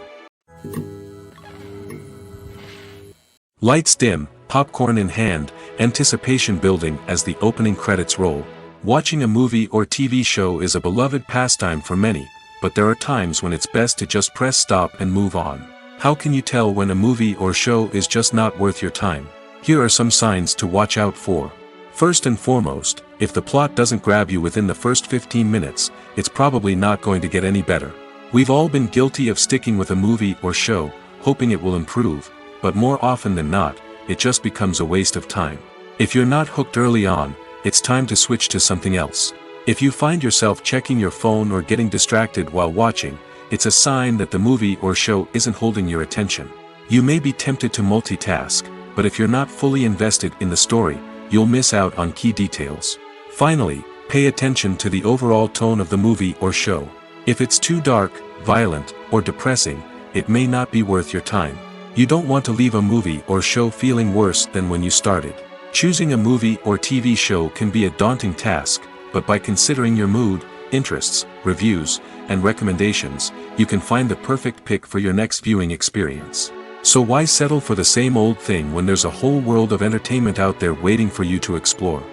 Lights dim, popcorn in hand, anticipation building as the opening credits roll. Watching a movie or TV show is a beloved pastime for many, but there are times when it's best to just press stop and move on. How can you tell when a movie or show is just not worth your time? Here are some signs to watch out for. First and foremost, if the plot doesn't grab you within the first 15 minutes, it's probably not going to get any better. We've all been guilty of sticking with a movie or show, hoping it will improve, but more often than not, it just becomes a waste of time. If you're not hooked early on, it's time to switch to something else. If you find yourself checking your phone or getting distracted while watching, it's a sign that the movie or show isn't holding your attention. You may be tempted to multitask, but if you're not fully invested in the story, you'll miss out on key details. Finally, pay attention to the overall tone of the movie or show. If it's too dark, violent, or depressing, it may not be worth your time. You don't want to leave a movie or show feeling worse than when you started. Choosing a movie or TV show can be a daunting task, but by considering your mood, interests, reviews, and recommendations, you can find the perfect pick for your next viewing experience. So why settle for the same old thing when there's a whole world of entertainment out there waiting for you to explore?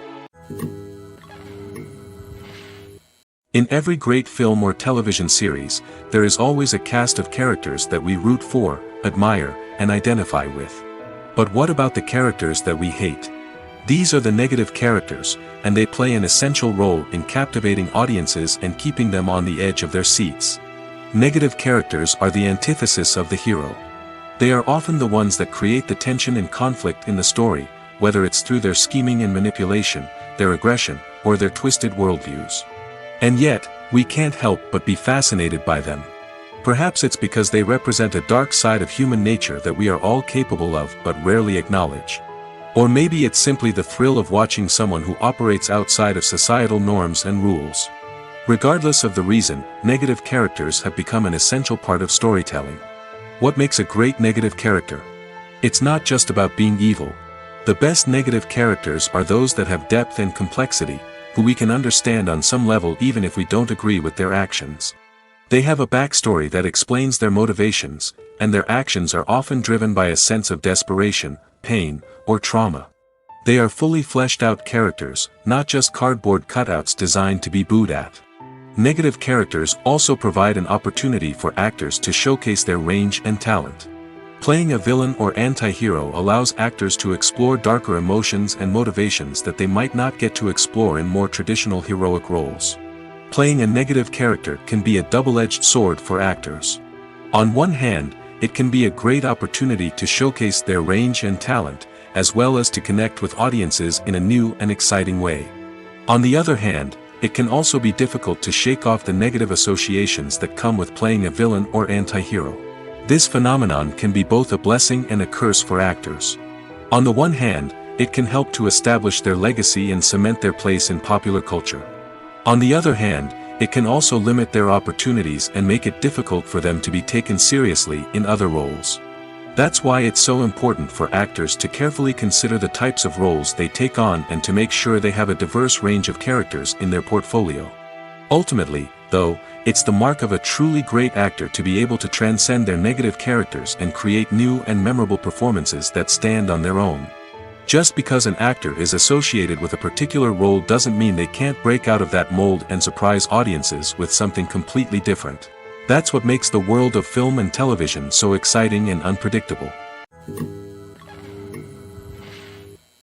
In every great film or television series, there is always a cast of characters that we root for, admire, and identify with. But what about the characters that we hate? These are the negative characters, and they play an essential role in captivating audiences and keeping them on the edge of their seats. Negative characters are the antithesis of the hero. They are often the ones that create the tension and conflict in the story, whether it's through their scheming and manipulation, their aggression, or their twisted worldviews. And yet, we can't help but be fascinated by them. Perhaps it's because they represent a dark side of human nature that we are all capable of but rarely acknowledge. Or maybe it's simply the thrill of watching someone who operates outside of societal norms and rules. Regardless of the reason, negative characters have become an essential part of storytelling. What makes a great negative character? It's not just about being evil. The best negative characters are those that have depth and complexity, who we can understand on some level even if we don't agree with their actions. They have a backstory that explains their motivations, and their actions are often driven by a sense of desperation, pain, or trauma. They are fully fleshed out characters, not just cardboard cutouts designed to be booed at. Negative characters also provide an opportunity for actors to showcase their range and talent. Playing a villain or anti-hero allows actors to explore darker emotions and motivations that they might not get to explore in more traditional heroic roles. Playing a negative character can be a double-edged sword for actors. On one hand, it can be a great opportunity to showcase their range and talent, as well as to connect with audiences in a new and exciting way. On the other hand, it can also be difficult to shake off the negative associations that come with playing a villain or anti-hero. This phenomenon can be both a blessing and a curse for actors. On the one hand, it can help to establish their legacy and cement their place in popular culture. On the other hand, it can also limit their opportunities and make it difficult for them to be taken seriously in other roles. That's why it's so important for actors to carefully consider the types of roles they take on and to make sure they have a diverse range of characters in their portfolio. Ultimately, though, it's the mark of a truly great actor to be able to transcend their negative characters and create new and memorable performances that stand on their own. Just because an actor is associated with a particular role doesn't mean they can't break out of that mold and surprise audiences with something completely different. That's what makes the world of film and television so exciting and unpredictable.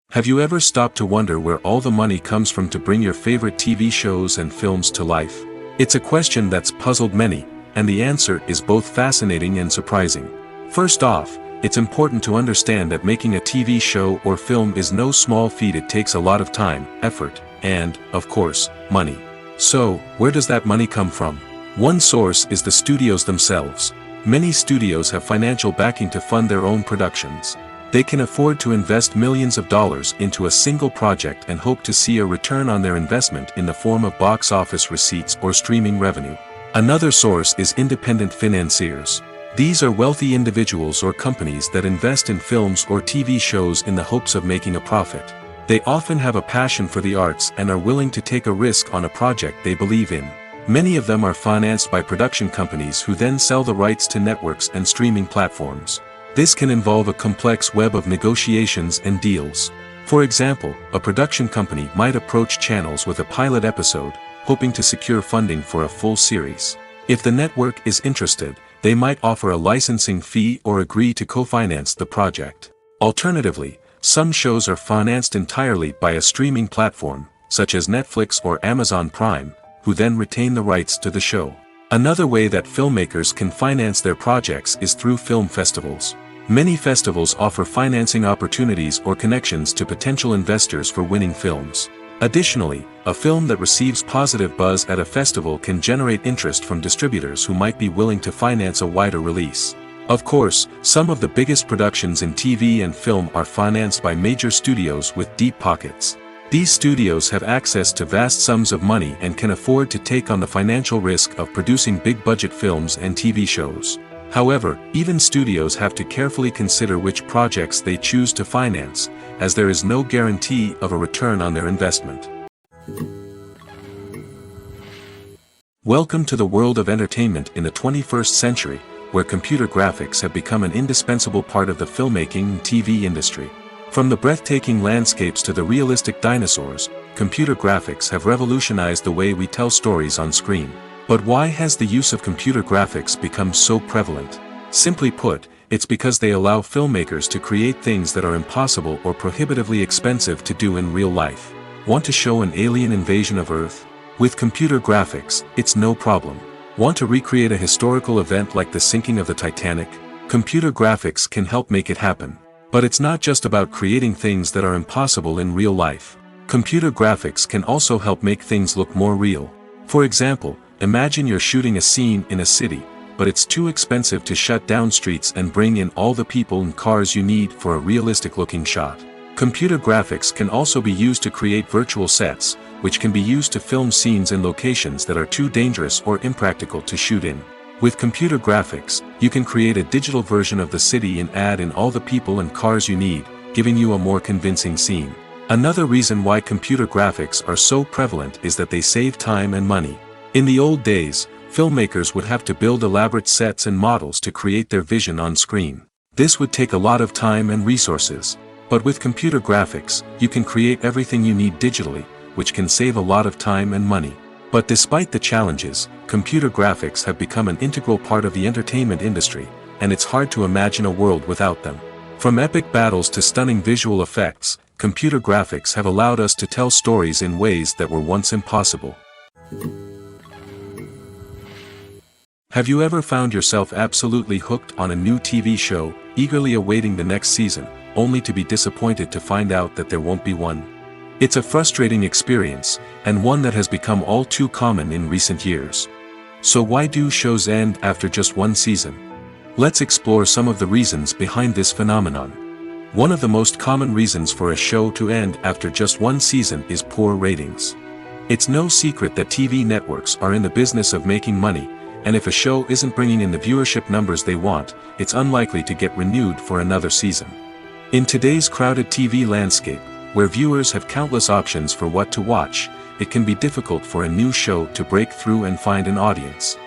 Have you ever stopped to wonder where all the money comes from to bring your favorite TV shows and films to life? It's a question that's puzzled many, and the answer is both fascinating and surprising. First off, it's important to understand that making a TV show or film is no small feat. It takes a lot of time, effort, and, of course, money. So, where does that money come from? One source is the studios themselves. Many studios have financial backing to fund their own productions. They can afford to invest millions of dollars into a single project and hope to see a return on their investment in the form of box office receipts or streaming revenue. Another source is independent financiers. These are wealthy individuals or companies that invest in films or TV shows in the hopes of making a profit. They often have a passion for the arts and are willing to take a risk on a project they believe in. Many of them are financed by production companies who then sell the rights to networks and streaming platforms. This can involve a complex web of negotiations and deals. For example, a production company might approach channels with a pilot episode, hoping to secure funding for a full series. If the network is interested, they might offer a licensing fee or agree to co-finance the project. Alternatively, some shows are financed entirely by a streaming platform, such as Netflix or Amazon Prime, who then retain the rights to the show. Another way that filmmakers can finance their projects is through film festivals. Many festivals offer financing opportunities or connections to potential investors for winning films. Additionally, a film that receives positive buzz at a festival can generate interest from distributors who might be willing to finance a wider release. Of course, some of the biggest productions in TV and film are financed by major studios with deep pockets. These studios have access to vast sums of money and can afford to take on the financial risk of producing big-budget films and TV shows. However, even studios have to carefully consider which projects they choose to finance, as there is no guarantee of a return on their investment. Welcome to the world of entertainment in the 21st century, where computer graphics have become an indispensable part of the filmmaking and TV industry. From the breathtaking landscapes to the realistic dinosaurs, computer graphics have revolutionized the way we tell stories on screen. But why has the use of computer graphics become so prevalent? Simply put, it's because they allow filmmakers to create things that are impossible or prohibitively expensive to do in real life. Want to show an alien invasion of Earth? With computer graphics, it's no problem. Want to recreate a historical event like the sinking of the Titanic? Computer graphics can help make it happen. But it's not just about creating things that are impossible in real life. Computer graphics can also help make things look more real. For example, imagine you're shooting a scene in a city, but it's too expensive to shut down streets and bring in all the people and cars you need for a realistic-looking shot. Computer graphics can also be used to create virtual sets, which can be used to film scenes in locations that are too dangerous or impractical to shoot in. With computer graphics, you can create a digital version of the city and add in all the people and cars you need, giving you a more convincing scene. Another reason why computer graphics are so prevalent is that they save time and money. In the old days, filmmakers would have to build elaborate sets and models to create their vision on screen. This would take a lot of time and resources. But with computer graphics, you can create everything you need digitally, which can save a lot of time and money. But despite the challenges, computer graphics have become an integral part of the entertainment industry, and it's hard to imagine a world without them. From epic battles to stunning visual effects, computer graphics have allowed us to tell stories in ways that were once impossible. Have you ever found yourself absolutely hooked on a new TV show, eagerly awaiting the next season, only to be disappointed to find out that there won't be one? It's a frustrating experience, and one that has become all too common in recent years. So why do shows end after just one season? Let's explore some of the reasons behind this phenomenon. One of the most common reasons for a show to end after just one season is poor ratings. It's no secret that TV networks are in the business of making money, and if a show isn't bringing in the viewership numbers they want, it's unlikely to get renewed for another season. In today's crowded TV landscape, where viewers have countless options for what to watch, it can be difficult for a new show to break through and find an audience.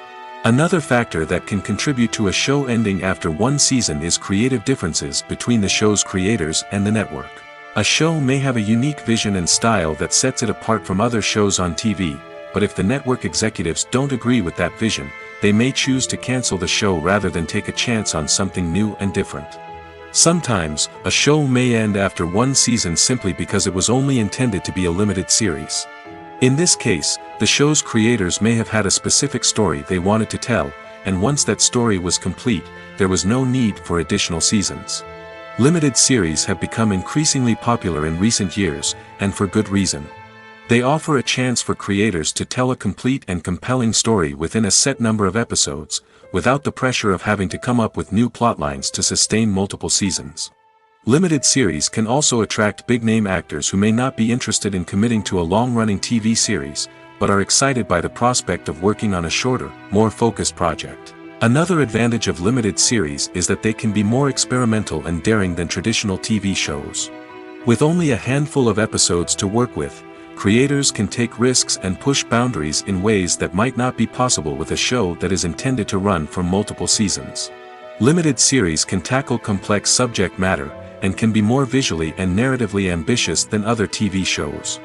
Another factor that can contribute to a show ending after one season is creative differences between the show's creators and the network. A show may have a unique vision and style that sets it apart from other shows on TV, but if the network executives don't agree with that vision, they may choose to cancel the show rather than take a chance on something new and different. Sometimes, a show may end after one season simply because it was only intended to be a limited series. In this case, the show's creators may have had a specific story they wanted to tell, and once that story was complete, there was no need for additional seasons. Limited series have become increasingly popular in recent years, and for good reason. They offer a chance for creators to tell a complete and compelling story within a set number of episodes, without the pressure of having to come up with new plotlines to sustain multiple seasons. Limited series can also attract big-name actors who may not be interested in committing to a long-running TV series, but are excited by the prospect of working on a shorter, more focused project. Another advantage of limited series is that they can be more experimental and daring than traditional TV shows. With only a handful of episodes to work with, creators can take risks and push boundaries in ways that might not be possible with a show that is intended to run for multiple seasons. Limited series can tackle complex subject matter, and can be more visually and narratively ambitious than other TV shows.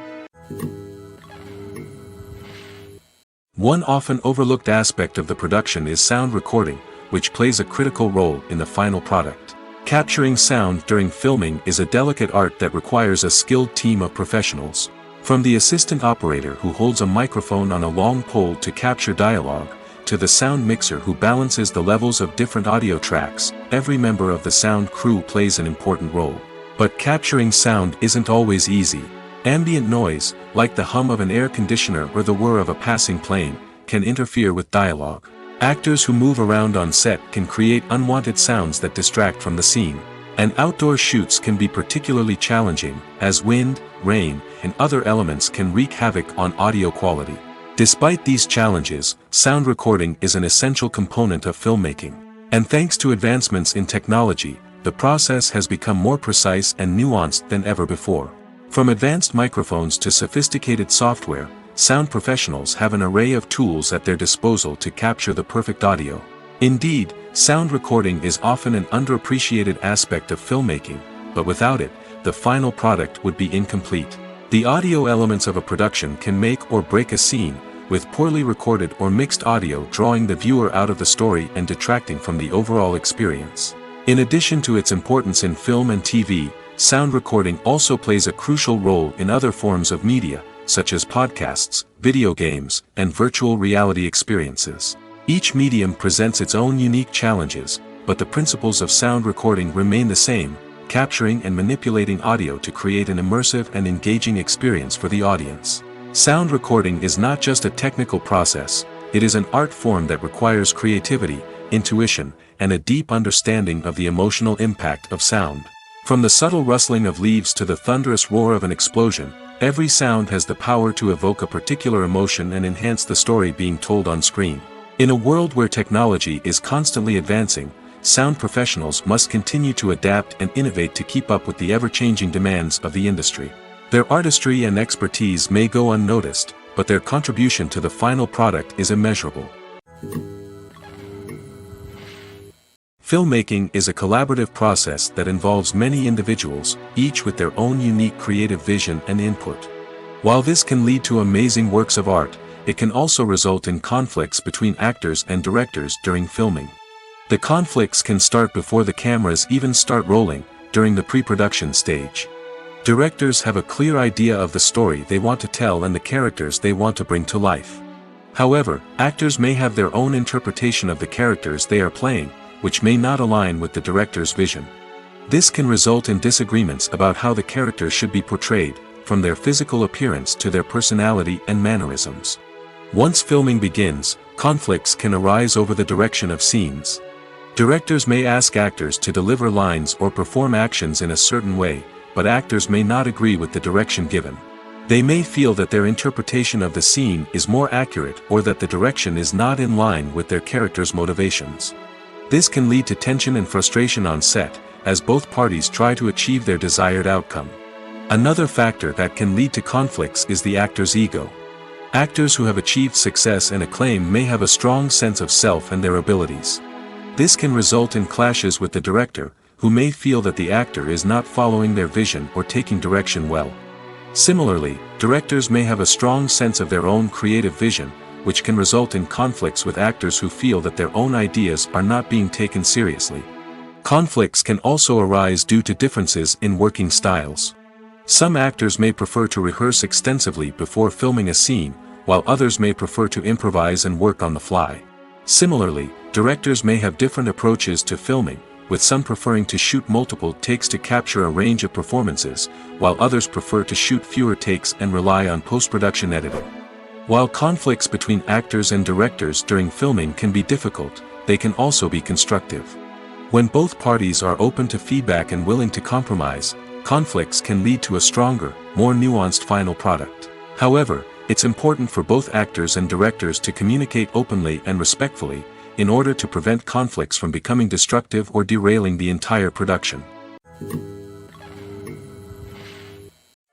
One often overlooked aspect of the production is sound recording, which plays a critical role in the final product. Capturing sound during filming is a delicate art that requires a skilled team of professionals. From the assistant operator who holds a microphone on a long pole to capture dialogue, to the sound mixer who balances the levels of different audio tracks, every member of the sound crew plays an important role. But capturing sound isn't always easy. Ambient noise, like the hum of an air conditioner or the whir of a passing plane, can interfere with dialogue. Actors who move around on set can create unwanted sounds that distract from the scene. And outdoor shoots can be particularly challenging, as wind, rain, and other elements can wreak havoc on audio quality. Despite these challenges, sound recording is an essential component of filmmaking. And thanks to advancements in technology, the process has become more precise and nuanced than ever before. From advanced microphones to sophisticated software, sound professionals have an array of tools at their disposal to capture the perfect audio. Indeed, sound recording is often an underappreciated aspect of filmmaking, but without it, the final product would be incomplete. The audio elements of a production can make or break a scene, with poorly recorded or mixed audio drawing the viewer out of the story and detracting from the overall experience. In addition to its importance in film and TV, sound recording also plays a crucial role in other forms of media, such as podcasts, video games, and virtual reality experiences. Each medium presents its own unique challenges, but the principles of sound recording remain the same, capturing and manipulating audio to create an immersive and engaging experience for the audience. Sound recording is not just a technical process, it is an art form that requires creativity, intuition, and a deep understanding of the emotional impact of sound. From the subtle rustling of leaves to the thunderous roar of an explosion, every sound has the power to evoke a particular emotion and enhance the story being told on screen. In a world where technology is constantly advancing, sound professionals must continue to adapt and innovate to keep up with the ever-changing demands of the industry. Their artistry and expertise may go unnoticed, but their contribution to the final product is immeasurable. Filmmaking is a collaborative process that involves many individuals, each with their own unique creative vision and input. While this can lead to amazing works of art, it can also result in conflicts between actors and directors during filming. The conflicts can start before the cameras even start rolling, during the pre-production stage. Directors have a clear idea of the story they want to tell and the characters they want to bring to life. However, actors may have their own interpretation of the characters they are playing, which may not align with the director's vision. This can result in disagreements about how the characters should be portrayed, from their physical appearance to their personality and mannerisms. Once filming begins, conflicts can arise over the direction of scenes. Directors may ask actors to deliver lines or perform actions in a certain way, but actors may not agree with the direction given. They may feel that their interpretation of the scene is more accurate or that the direction is not in line with their character's motivations. This can lead to tension and frustration on set, as both parties try to achieve their desired outcome. Another factor that can lead to conflicts is the actor's ego. Actors who have achieved success and acclaim may have a strong sense of self and their abilities. This can result in clashes with the director, who may feel that the actor is not following their vision or taking direction well. Similarly, directors may have a strong sense of their own creative vision, which can result in conflicts with actors who feel that their own ideas are not being taken seriously. Conflicts can also arise due to differences in working styles. Some actors may prefer to rehearse extensively before filming a scene, while others may prefer to improvise and work on the fly. Similarly, directors may have different approaches to filming, with some preferring to shoot multiple takes to capture a range of performances, while others prefer to shoot fewer takes and rely on post-production editing. While conflicts between actors and directors during filming can be difficult, they can also be constructive. When both parties are open to feedback and willing to compromise, conflicts can lead to a stronger, more nuanced final product. However, it's important for both actors and directors to communicate openly and respectfully, in order to prevent conflicts from becoming destructive or derailing the entire production.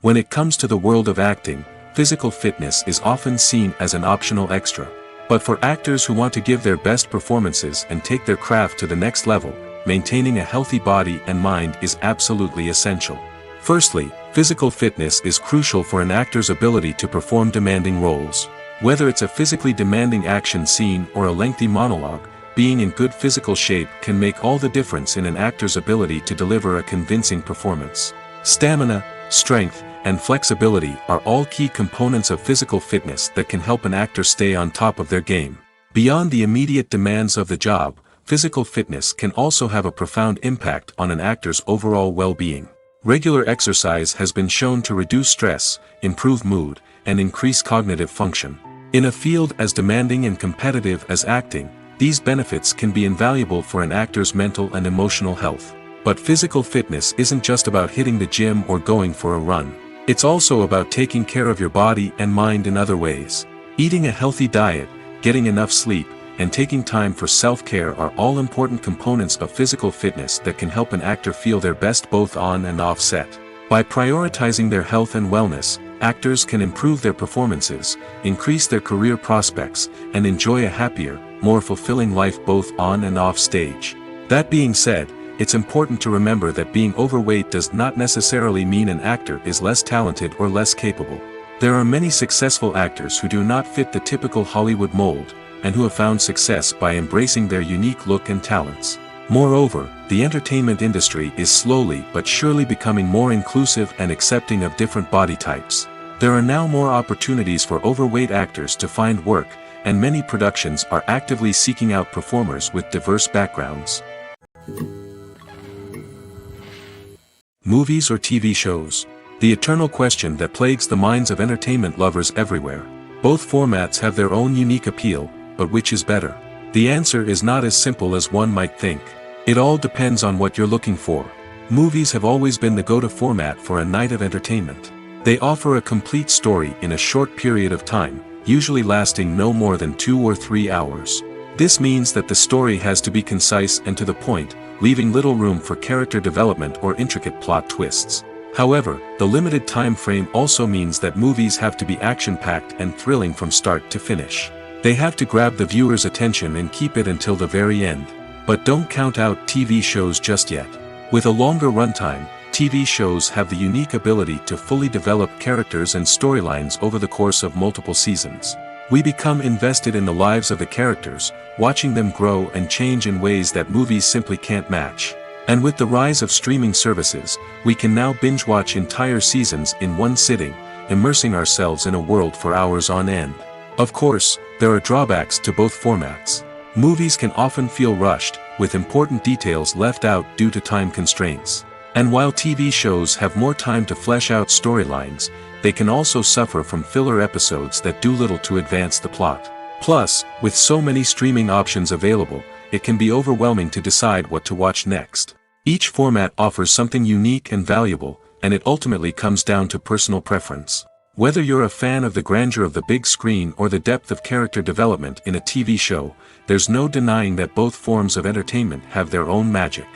When it comes to the world of acting, physical fitness is often seen as an optional extra. But for actors who want to give their best performances and take their craft to the next level, maintaining a healthy body and mind is absolutely essential. Firstly, physical fitness is crucial for an actor's ability to perform demanding roles. Whether it's a physically demanding action scene or a lengthy monologue, being in good physical shape can make all the difference in an actor's ability to deliver a convincing performance. Stamina, strength, and flexibility are all key components of physical fitness that can help an actor stay on top of their game. Beyond the immediate demands of the job, physical fitness can also have a profound impact on an actor's overall well-being. Regular exercise has been shown to reduce stress, improve mood, and increase cognitive function. In a field as demanding and competitive as acting, these benefits can be invaluable for an actor's mental and emotional health. But physical fitness isn't just about hitting the gym or going for a run. It's also about taking care of your body and mind in other ways. Eating a healthy diet, getting enough sleep, and taking time for self-care are all important components of physical fitness that can help an actor feel their best both on and off set. By prioritizing their health and wellness, actors can improve their performances, increase their career prospects, and enjoy a happier, more fulfilling life both on and off stage. That being said, it's important to remember that being overweight does not necessarily mean an actor is less talented or less capable. There are many successful actors who do not fit the typical Hollywood mold, and who have found success by embracing their unique look and talents. Moreover, the entertainment industry is slowly but surely becoming more inclusive and accepting of different body types. There are now more opportunities for overweight actors to find work, and many productions are actively seeking out performers with diverse backgrounds. Movies or TV shows? The eternal question that plagues the minds of entertainment lovers everywhere. Both formats have their own unique appeal, but which is better? The answer is not as simple as one might think. It all depends on what you're looking for. Movies have always been the go-to format for a night of entertainment. They offer a complete story in a short period of time, usually lasting no more than 2 or 3 hours. This means that the story has to be concise and to the point, leaving little room for character development or intricate plot twists. However, the limited time frame also means that movies have to be action-packed and thrilling from start to finish. They have to grab the viewer's attention and keep it until the very end. But don't count out TV shows just yet. With a longer runtime, TV shows have the unique ability to fully develop characters and storylines over the course of multiple seasons. We become invested in the lives of the characters, watching them grow and change in ways that movies simply can't match. And with the rise of streaming services, we can now binge-watch entire seasons in one sitting, immersing ourselves in a world for hours on end. Of course, there are drawbacks to both formats. Movies can often feel rushed, with important details left out due to time constraints. And while TV shows have more time to flesh out storylines, they can also suffer from filler episodes that do little to advance the plot. Plus, with so many streaming options available, it can be overwhelming to decide what to watch next. Each format offers something unique and valuable, and it ultimately comes down to personal preference. Whether you're a fan of the grandeur of the big screen or the depth of character development in a TV show, there's no denying that both forms of entertainment have their own magic.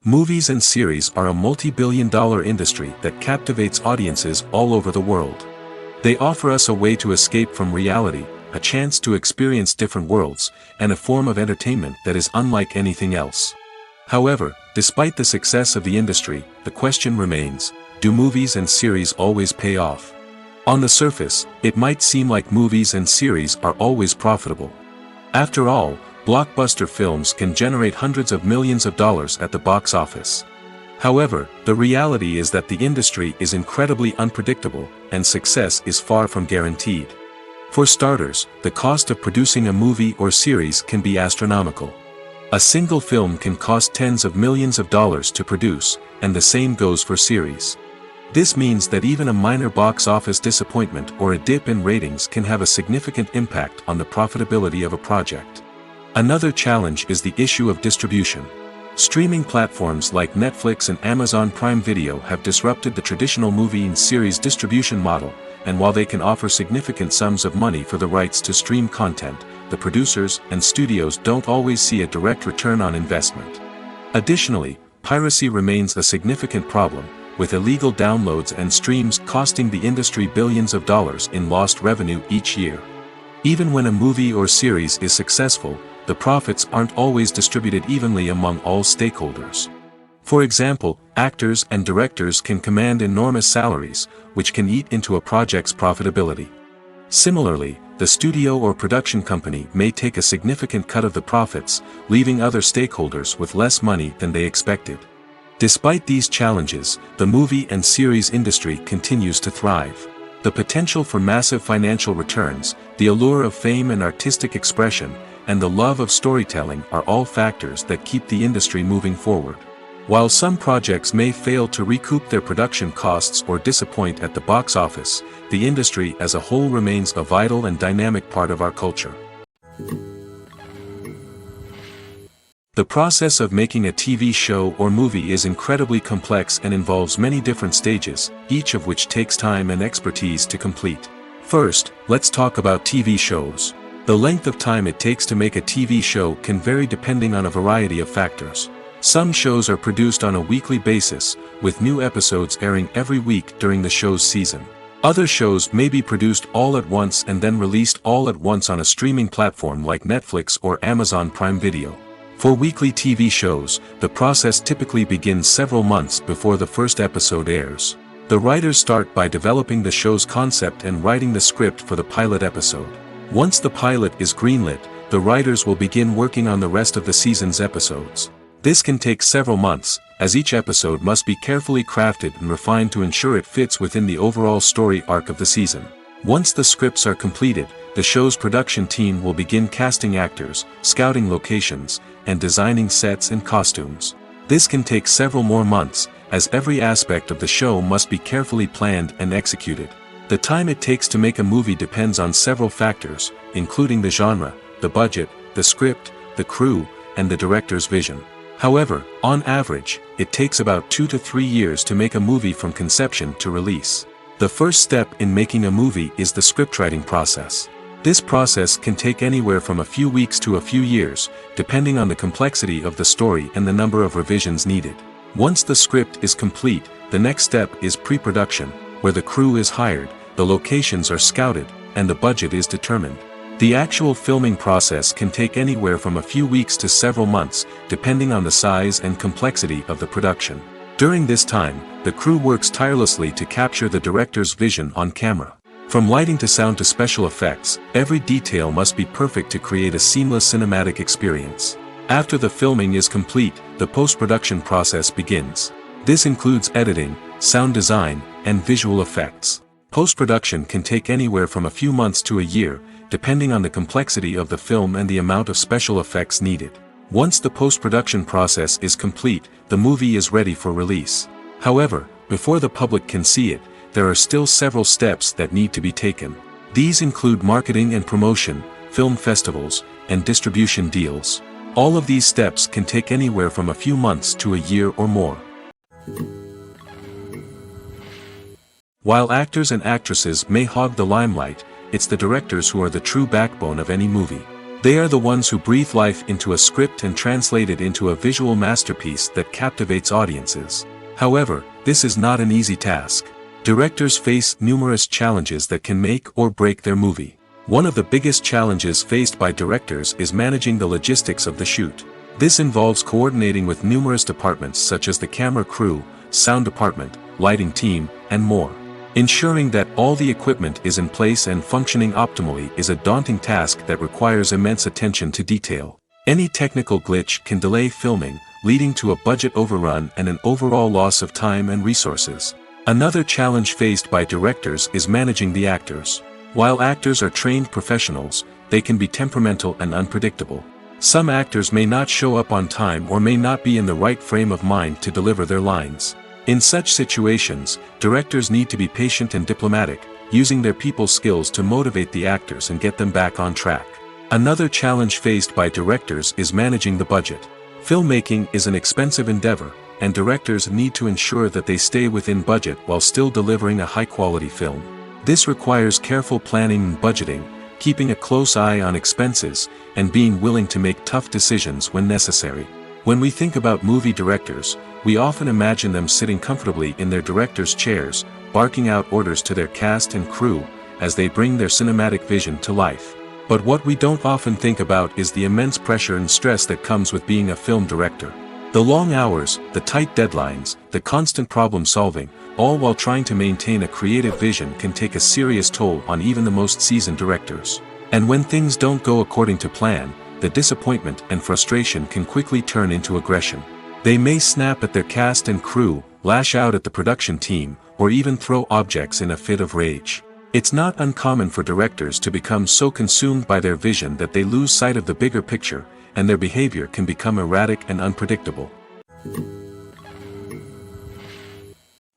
Movies and series are a multi-billion-dollar industry that captivates audiences all over the world. They offer us a way to escape from reality, a chance to experience different worlds, and a form of entertainment that is unlike anything else. However, despite the success of the industry, the question remains, do movies and series always pay off? On the surface, it might seem like movies and series are always profitable. After all, blockbuster films can generate hundreds of millions of dollars at the box office. However, the reality is that the industry is incredibly unpredictable, and success is far from guaranteed. For starters, the cost of producing a movie or series can be astronomical. A single film can cost tens of millions of dollars to produce, and the same goes for series. This means that even a minor box office disappointment or a dip in ratings can have a significant impact on the profitability of a project. Another challenge is the issue of distribution. Streaming platforms like Netflix and Amazon Prime Video have disrupted the traditional movie and series distribution model, and while they can offer significant sums of money for the rights to stream content, the producers and studios don't always see a direct return on investment. Additionally, piracy remains a significant problem, with illegal downloads and streams costing the industry billions of dollars in lost revenue each year. Even when a movie or series is successful, the profits aren't always distributed evenly among all stakeholders. For example, actors and directors can command enormous salaries, which can eat into a project's profitability. Similarly, the studio or production company may take a significant cut of the profits, leaving other stakeholders with less money than they expected. Despite these challenges, the movie and series industry continues to thrive. The potential for massive financial returns, the allure of fame and artistic expression, and the love of storytelling are all factors that keep the industry moving forward. While some projects may fail to recoup their production costs or disappoint at the box office, the industry as a whole remains a vital and dynamic part of our culture. The process of making a TV show or movie is incredibly complex and involves many different stages, each of which takes time and expertise to complete. First, let's talk about TV shows. The length of time it takes to make a TV show can vary depending on a variety of factors. Some shows are produced on a weekly basis, with new episodes airing every week during the show's season. Other shows may be produced all at once and then released all at once on a streaming platform like Netflix or Amazon Prime Video. For weekly TV shows, the process typically begins several months before the first episode airs. The writers start by developing the show's concept and writing the script for the pilot episode. Once the pilot is greenlit, the writers will begin working on the rest of the season's episodes. This can take several months, as each episode must be carefully crafted and refined to ensure it fits within the overall story arc of the season. Once the scripts are completed, the show's production team will begin casting actors, scouting locations, and designing sets and costumes. This can take several more months, as every aspect of the show must be carefully planned and executed. The time it takes to make a movie depends on several factors, including the genre, the budget, the script, the crew, and the director's vision. However, on average, it takes about 2 to 3 years to make a movie from conception to release. The first step in making a movie is the scriptwriting process. This process can take anywhere from a few weeks to a few years, depending on the complexity of the story and the number of revisions needed. Once the script is complete, the next step is pre-production, where the crew is hired, the locations are scouted, and the budget is determined. The actual filming process can take anywhere from a few weeks to several months, depending on the size and complexity of the production. During this time, the crew works tirelessly to capture the director's vision on camera. From lighting to sound to special effects, every detail must be perfect to create a seamless cinematic experience. After the filming is complete, the post-production process begins. This includes editing, sound design, and visual effects. Post-production can take anywhere from a few months to a year, depending on the complexity of the film and the amount of special effects needed. Once the post-production process is complete, the movie is ready for release. However, before the public can see it, there are still several steps that need to be taken. These include marketing and promotion, film festivals, and distribution deals. All of these steps can take anywhere from a few months to a year or more. While actors and actresses may hog the limelight, it's the directors who are the true backbone of any movie. They are the ones who breathe life into a script and translate it into a visual masterpiece that captivates audiences. However, this is not an easy task. Directors face numerous challenges that can make or break their movie. One of the biggest challenges faced by directors is managing the logistics of the shoot. This involves coordinating with numerous departments such as the camera crew, sound department, lighting team, and more. Ensuring that all the equipment is in place and functioning optimally is a daunting task that requires immense attention to detail. Any technical glitch can delay filming, leading to a budget overrun and an overall loss of time and resources. Another challenge faced by directors is managing the actors. While actors are trained professionals, they can be temperamental and unpredictable. Some actors may not show up on time or may not be in the right frame of mind to deliver their lines. In such situations, directors need to be patient and diplomatic, using their people skills to motivate the actors and get them back on track. Another challenge faced by directors is managing the budget. Filmmaking is an expensive endeavor, and directors need to ensure that they stay within budget while still delivering a high-quality film. This requires careful planning and budgeting, keeping a close eye on expenses, and being willing to make tough decisions when necessary. When we think about movie directors, we often imagine them sitting comfortably in their director's chairs, barking out orders to their cast and crew, as they bring their cinematic vision to life. But what we don't often think about is the immense pressure and stress that comes with being a film director. The long hours, the tight deadlines, the constant problem solving, all while trying to maintain a creative vision can take a serious toll on even the most seasoned directors. And when things don't go according to plan, the disappointment and frustration can quickly turn into aggression. They may snap at their cast and crew, lash out at the production team, or even throw objects in a fit of rage. It's not uncommon for directors to become so consumed by their vision that they lose sight of the bigger picture, and their behavior can become erratic and unpredictable.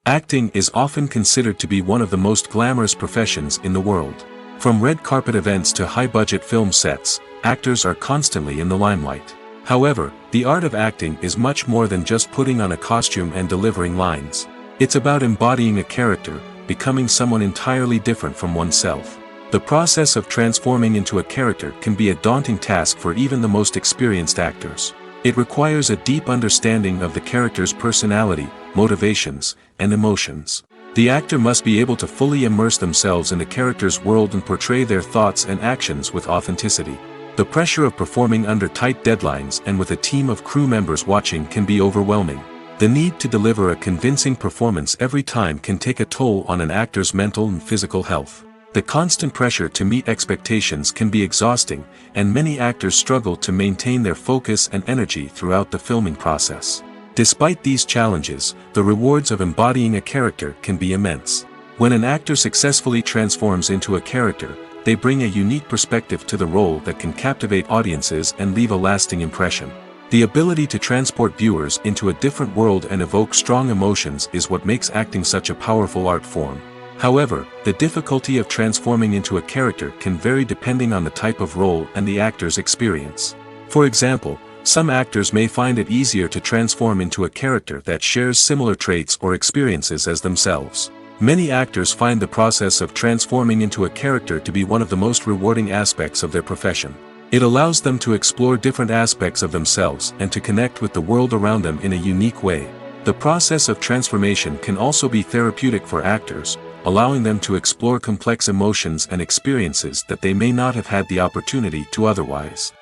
Acting is often considered to be one of the most glamorous professions in the world. From red carpet events to high-budget film sets, actors are constantly in the limelight. However, the art of acting is much more than just putting on a costume and delivering lines. It's about embodying a character, becoming someone entirely different from oneself. The process of transforming into a character can be a daunting task for even the most experienced actors. It requires a deep understanding of the character's personality, motivations, and emotions. The actor must be able to fully immerse themselves in the character's world and portray their thoughts and actions with authenticity. The pressure of performing under tight deadlines and with a team of crew members watching can be overwhelming. The need to deliver a convincing performance every time can take a toll on an actor's mental and physical health. The constant pressure to meet expectations can be exhausting, and many actors struggle to maintain their focus and energy throughout the filming process. Despite these challenges, the rewards of embodying a character can be immense. When an actor successfully transforms into a character, they bring a unique perspective to the role that can captivate audiences and leave a lasting impression. The ability to transport viewers into a different world and evoke strong emotions is what makes acting such a powerful art form. However, the difficulty of transforming into a character can vary depending on the type of role and the actor's experience. For example, some actors may find it easier to transform into a character that shares similar traits or experiences as themselves. Many actors find the process of transforming into a character to be one of the most rewarding aspects of their profession. It allows them to explore different aspects of themselves and to connect with the world around them in a unique way. The process of transformation can also be therapeutic for actors, allowing them to explore complex emotions and experiences that they may not have had the opportunity to otherwise.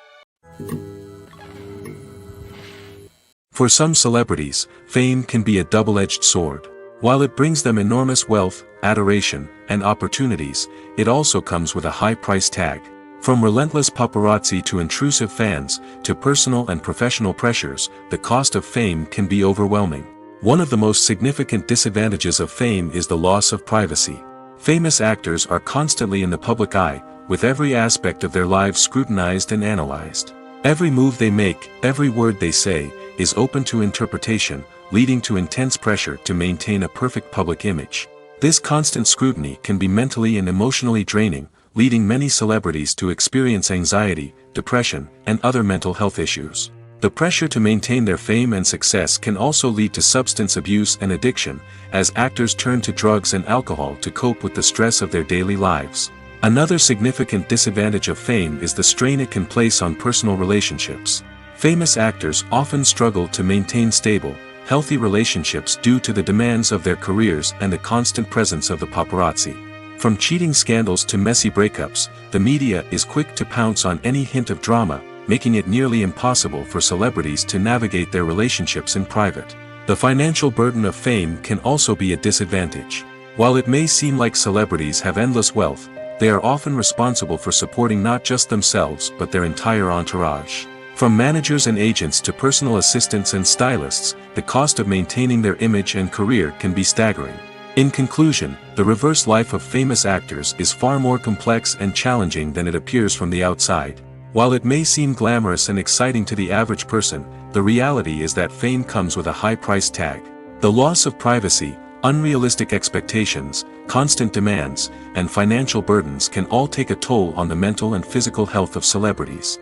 For some celebrities, fame can be a double-edged sword. While it brings them enormous wealth, adoration, and opportunities, it also comes with a high price tag. From relentless paparazzi to intrusive fans, to personal and professional pressures, the cost of fame can be overwhelming. One of the most significant disadvantages of fame is the loss of privacy. Famous actors are constantly in the public eye, with every aspect of their lives scrutinized and analyzed. Every move they make, every word they say, is open to interpretation, leading to intense pressure to maintain a perfect public image. This constant scrutiny can be mentally and emotionally draining, leading many celebrities to experience anxiety, depression, and other mental health issues. The pressure to maintain their fame and success can also lead to substance abuse and addiction, as actors turn to drugs and alcohol to cope with the stress of their daily lives. Another significant disadvantage of fame is the strain it can place on personal relationships. Famous actors often struggle to maintain stable, healthy relationships due to the demands of their careers and the constant presence of the paparazzi. From cheating scandals to messy breakups, the media is quick to pounce on any hint of drama, making it nearly impossible for celebrities to navigate their relationships in private. The financial burden of fame can also be a disadvantage. While it may seem like celebrities have endless wealth, they are often responsible for supporting not just themselves but their entire entourage. From managers and agents to personal assistants and stylists, the cost of maintaining their image and career can be staggering. In conclusion, the reverse life of famous actors is far more complex and challenging than it appears from the outside. While it may seem glamorous and exciting to the average person, the reality is that fame comes with a high price tag. The loss of privacy, unrealistic expectations, constant demands, and financial burdens can all take a toll on the mental and physical health of celebrities.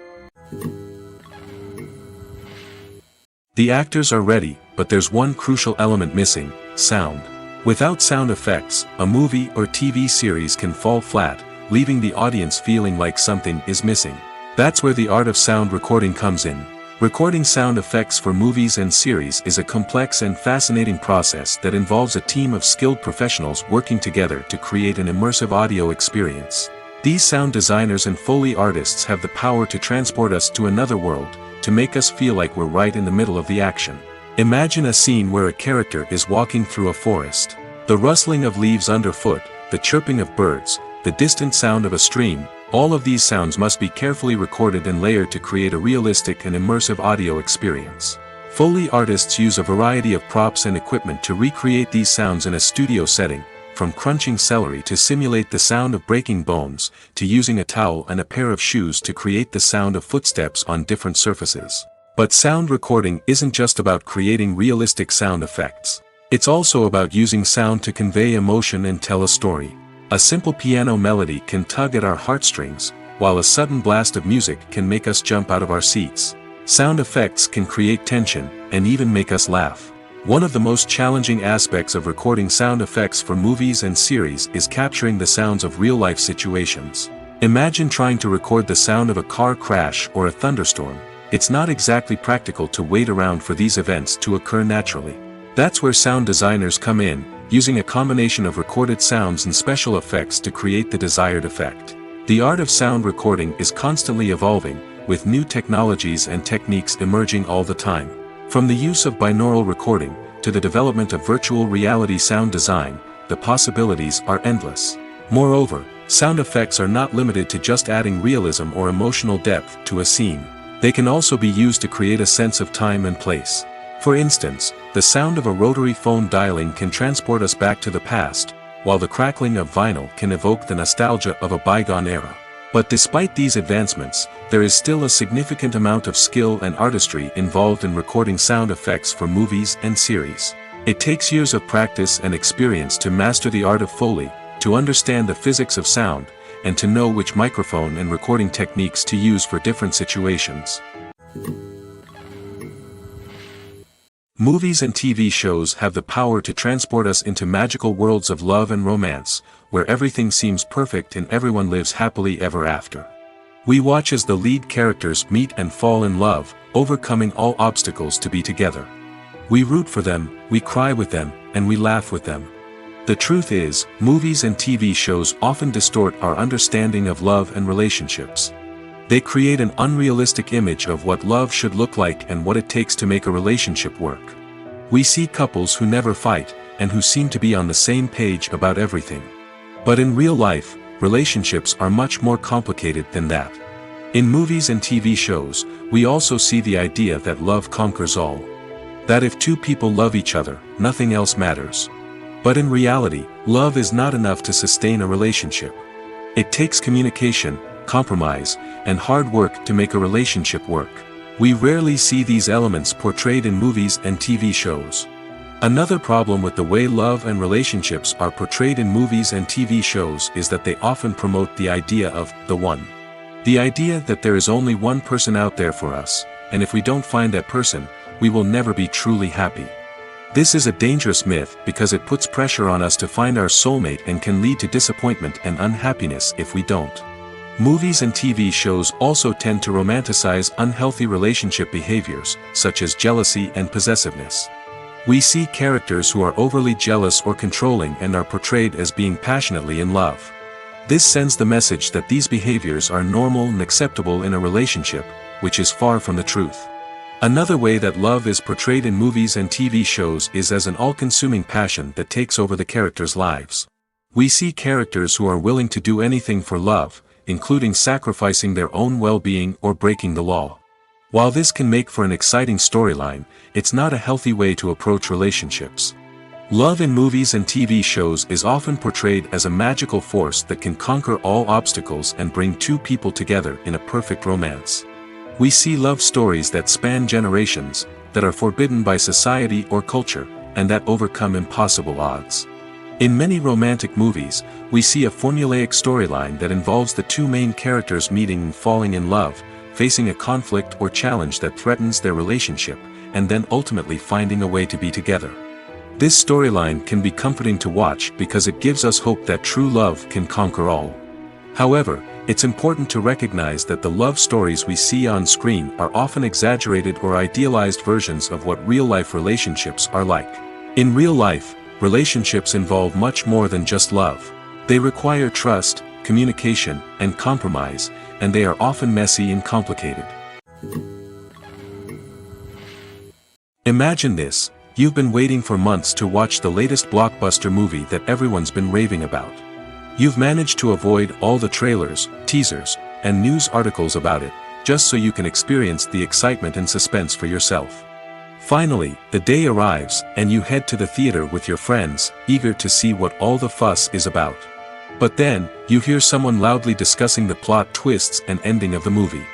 The actors are ready, but there's one crucial element missing: sound. Without sound effects, a movie or TV series can fall flat, leaving the audience feeling like something is missing. That's where the art of sound recording comes in. Recording sound effects for movies and series is a complex and fascinating process that involves a team of skilled professionals working together to create an immersive audio experience. These sound designers and Foley artists have the power to transport us to another world, to make us feel like we're right in the middle of the action. Imagine a scene where a character is walking through a forest. The rustling of leaves underfoot, the chirping of birds, the distant sound of a stream, all of these sounds must be carefully recorded and layered to create a realistic and immersive audio experience. Foley artists use a variety of props and equipment to recreate these sounds in a studio setting, from crunching celery to simulate the sound of breaking bones, to using a towel and a pair of shoes to create the sound of footsteps on different surfaces. But sound recording isn't just about creating realistic sound effects. It's also about using sound to convey emotion and tell a story. A simple piano melody can tug at our heartstrings, while a sudden blast of music can make us jump out of our seats. Sound effects can create tension, and even make us laugh. One of the most challenging aspects of recording sound effects for movies and series is capturing the sounds of real-life situations. Imagine trying to record the sound of a car crash or a thunderstorm. It's not exactly practical to wait around for these events to occur naturally. That's where sound designers come in, using a combination of recorded sounds and special effects to create the desired effect. The art of sound recording is constantly evolving, with new technologies and techniques emerging all the time. From the use of binaural recording, to the development of virtual reality sound design, the possibilities are endless. Moreover, sound effects are not limited to just adding realism or emotional depth to a scene. They can also be used to create a sense of time and place. For instance, the sound of a rotary phone dialing can transport us back to the past, while the crackling of vinyl can evoke the nostalgia of a bygone era. But despite these advancements, there is still a significant amount of skill and artistry involved in recording sound effects for movies and series. It takes years of practice and experience to master the art of Foley, to understand the physics of sound, and to know which microphone and recording techniques to use for different situations. Movies and TV shows have the power to transport us into magical worlds of love and romance, where everything seems perfect and everyone lives happily ever after. We watch as the lead characters meet and fall in love, overcoming all obstacles to be together. We root for them, we cry with them, and we laugh with them. The truth is, movies and TV shows often distort our understanding of love and relationships. They create an unrealistic image of what love should look like and what it takes to make a relationship work. We see couples who never fight, and who seem to be on the same page about everything. But in real life, relationships are much more complicated than that. In movies and TV shows, we also see the idea that love conquers all. That if two people love each other, nothing else matters. But in reality, love is not enough to sustain a relationship. It takes communication, compromise, and hard work to make a relationship work. We rarely see these elements portrayed in movies and TV shows. Another problem with the way love and relationships are portrayed in movies and TV shows is that they often promote the idea of the one. The idea that there is only one person out there for us, and if we don't find that person, we will never be truly happy. This is a dangerous myth because it puts pressure on us to find our soulmate and can lead to disappointment and unhappiness if we don't. Movies and TV shows also tend to romanticize unhealthy relationship behaviors, such as jealousy and possessiveness. We see characters who are overly jealous or controlling and are portrayed as being passionately in love. This sends the message that these behaviors are normal and acceptable in a relationship, which is far from the truth. Another way that love is portrayed in movies and TV shows is as an all-consuming passion that takes over the characters' lives. We see characters who are willing to do anything for love, including sacrificing their own well-being or breaking the law. While this can make for an exciting storyline, it's not a healthy way to approach relationships. Love in movies and TV shows is often portrayed as a magical force that can conquer all obstacles and bring two people together in a perfect romance. We see love stories that span generations, that are forbidden by society or culture, and that overcome impossible odds. In many romantic movies, we see a formulaic storyline that involves the two main characters meeting and falling in love, facing a conflict or challenge that threatens their relationship, and then ultimately finding a way to be together. This storyline can be comforting to watch because it gives us hope that true love can conquer all. However, it's important to recognize that the love stories we see on screen are often exaggerated or idealized versions of what real-life relationships are like. In real life, relationships involve much more than just love. They require trust, communication, and compromise, and they are often messy and complicated. Imagine this: you've been waiting for months to watch the latest blockbuster movie that everyone's been raving about. You've managed to avoid all the trailers, teasers, and news articles about it, just so you can experience the excitement and suspense for yourself. Finally, the day arrives, and you head to the theater with your friends, eager to see what all the fuss is about. But then, you hear someone loudly discussing the plot twists and ending of the movie.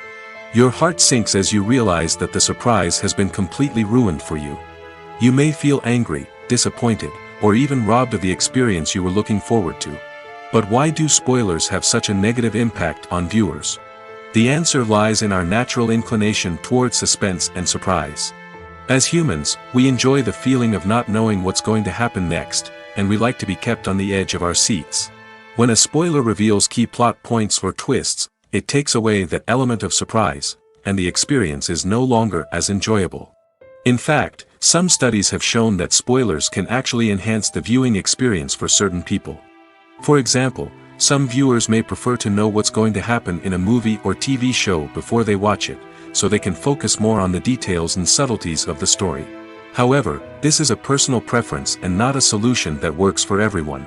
Your heart sinks as you realize that the surprise has been completely ruined for you. You may feel angry, disappointed, or even robbed of the experience you were looking forward to. But why do spoilers have such a negative impact on viewers? The answer lies in our natural inclination toward suspense and surprise. As humans, we enjoy the feeling of not knowing what's going to happen next, and we like to be kept on the edge of our seats. When a spoiler reveals key plot points or twists, it takes away that element of surprise, and the experience is no longer as enjoyable. In fact, some studies have shown that spoilers can actually enhance the viewing experience for certain people. For example, some viewers may prefer to know what's going to happen in a movie or TV show before they watch it, so they can focus more on the details and subtleties of the story. However, this is a personal preference and not a solution that works for everyone.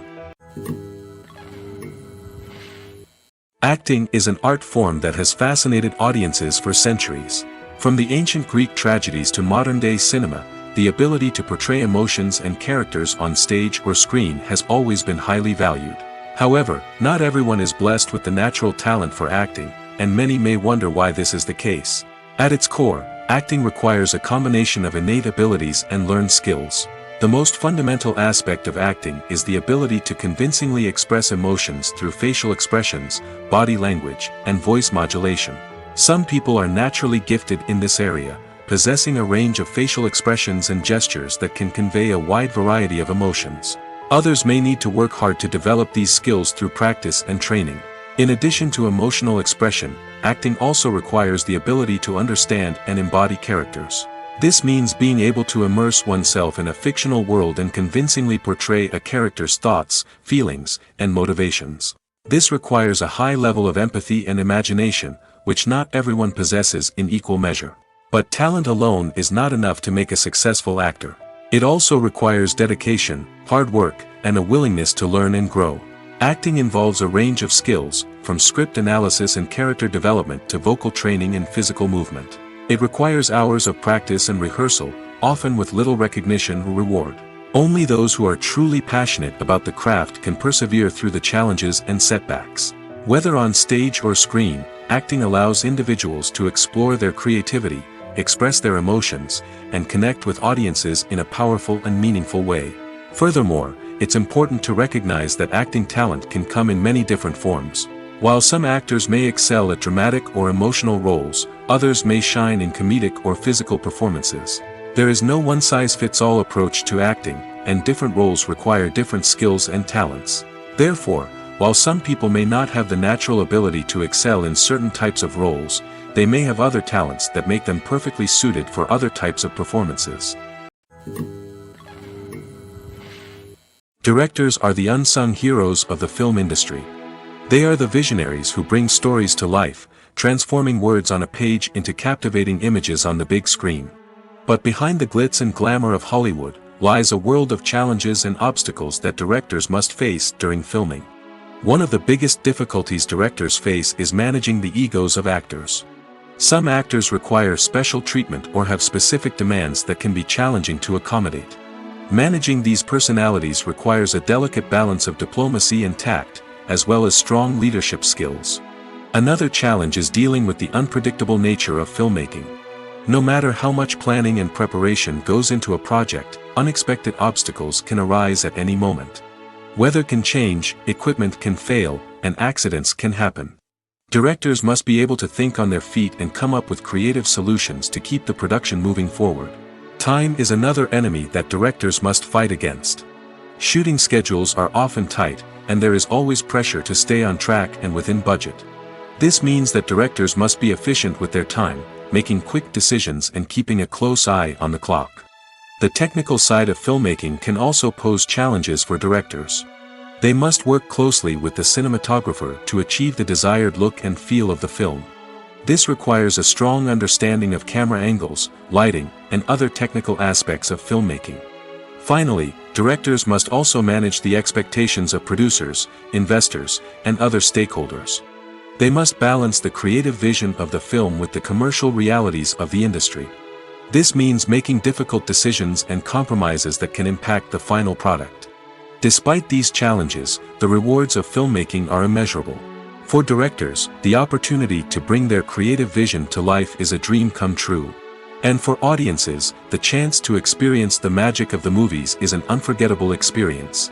Acting is an art form that has fascinated audiences for centuries. From the ancient Greek tragedies to modern-day cinema, the ability to portray emotions and characters on stage or screen has always been highly valued. However, not everyone is blessed with the natural talent for acting, and many may wonder why this is the case. At its core, acting requires a combination of innate abilities and learned skills. The most fundamental aspect of acting is the ability to convincingly express emotions through facial expressions, body language, and voice modulation. Some people are naturally gifted in this area, possessing a range of facial expressions and gestures that can convey a wide variety of emotions. Others may need to work hard to develop these skills through practice and training. In addition to emotional expression, acting also requires the ability to understand and embody characters. This means being able to immerse oneself in a fictional world and convincingly portray a character's thoughts, feelings, and motivations. This requires a high level of empathy and imagination, which not everyone possesses in equal measure. But talent alone is not enough to make a successful actor. It also requires dedication, hard work, and a willingness to learn and grow. Acting involves a range of skills, from script analysis and character development to vocal training and physical movement. It requires hours of practice and rehearsal, often with little recognition or reward. Only those who are truly passionate about the craft can persevere through the challenges and setbacks. Whether on stage or screen, acting allows individuals to explore their creativity, express their emotions, and connect with audiences in a powerful and meaningful way. Furthermore, it's important to recognize that acting talent can come in many different forms. While some actors may excel at dramatic or emotional roles, others may shine in comedic or physical performances. There is no one-size-fits-all approach to acting, and different roles require different skills and talents. Therefore, while some people may not have the natural ability to excel in certain types of roles, they may have other talents that make them perfectly suited for other types of performances. Directors are the unsung heroes of the film industry. They are the visionaries who bring stories to life, transforming words on a page into captivating images on the big screen. But behind the glitz and glamour of Hollywood, lies a world of challenges and obstacles that directors must face during filming. One of the biggest difficulties directors face is managing the egos of actors. Some actors require special treatment or have specific demands that can be challenging to accommodate. Managing these personalities requires a delicate balance of diplomacy and tact, as well as strong leadership skills. Another challenge is dealing with the unpredictable nature of filmmaking. No matter how much planning and preparation goes into a project, unexpected obstacles can arise at any moment. Weather can change, equipment can fail, and accidents can happen. Directors must be able to think on their feet and come up with creative solutions to keep the production moving forward. Time is another enemy that directors must fight against. Shooting schedules are often tight, and there is always pressure to stay on track and within budget. This means that directors must be efficient with their time, making quick decisions and keeping a close eye on the clock. The technical side of filmmaking can also pose challenges for directors. They must work closely with the cinematographer to achieve the desired look and feel of the film. This requires a strong understanding of camera angles, lighting, and other technical aspects of filmmaking. Finally, directors must also manage the expectations of producers, investors, and other stakeholders. They must balance the creative vision of the film with the commercial realities of the industry. This means making difficult decisions and compromises that can impact the final product. Despite these challenges, the rewards of filmmaking are immeasurable. For directors, the opportunity to bring their creative vision to life is a dream come true. And for audiences, the chance to experience the magic of the movies is an unforgettable experience.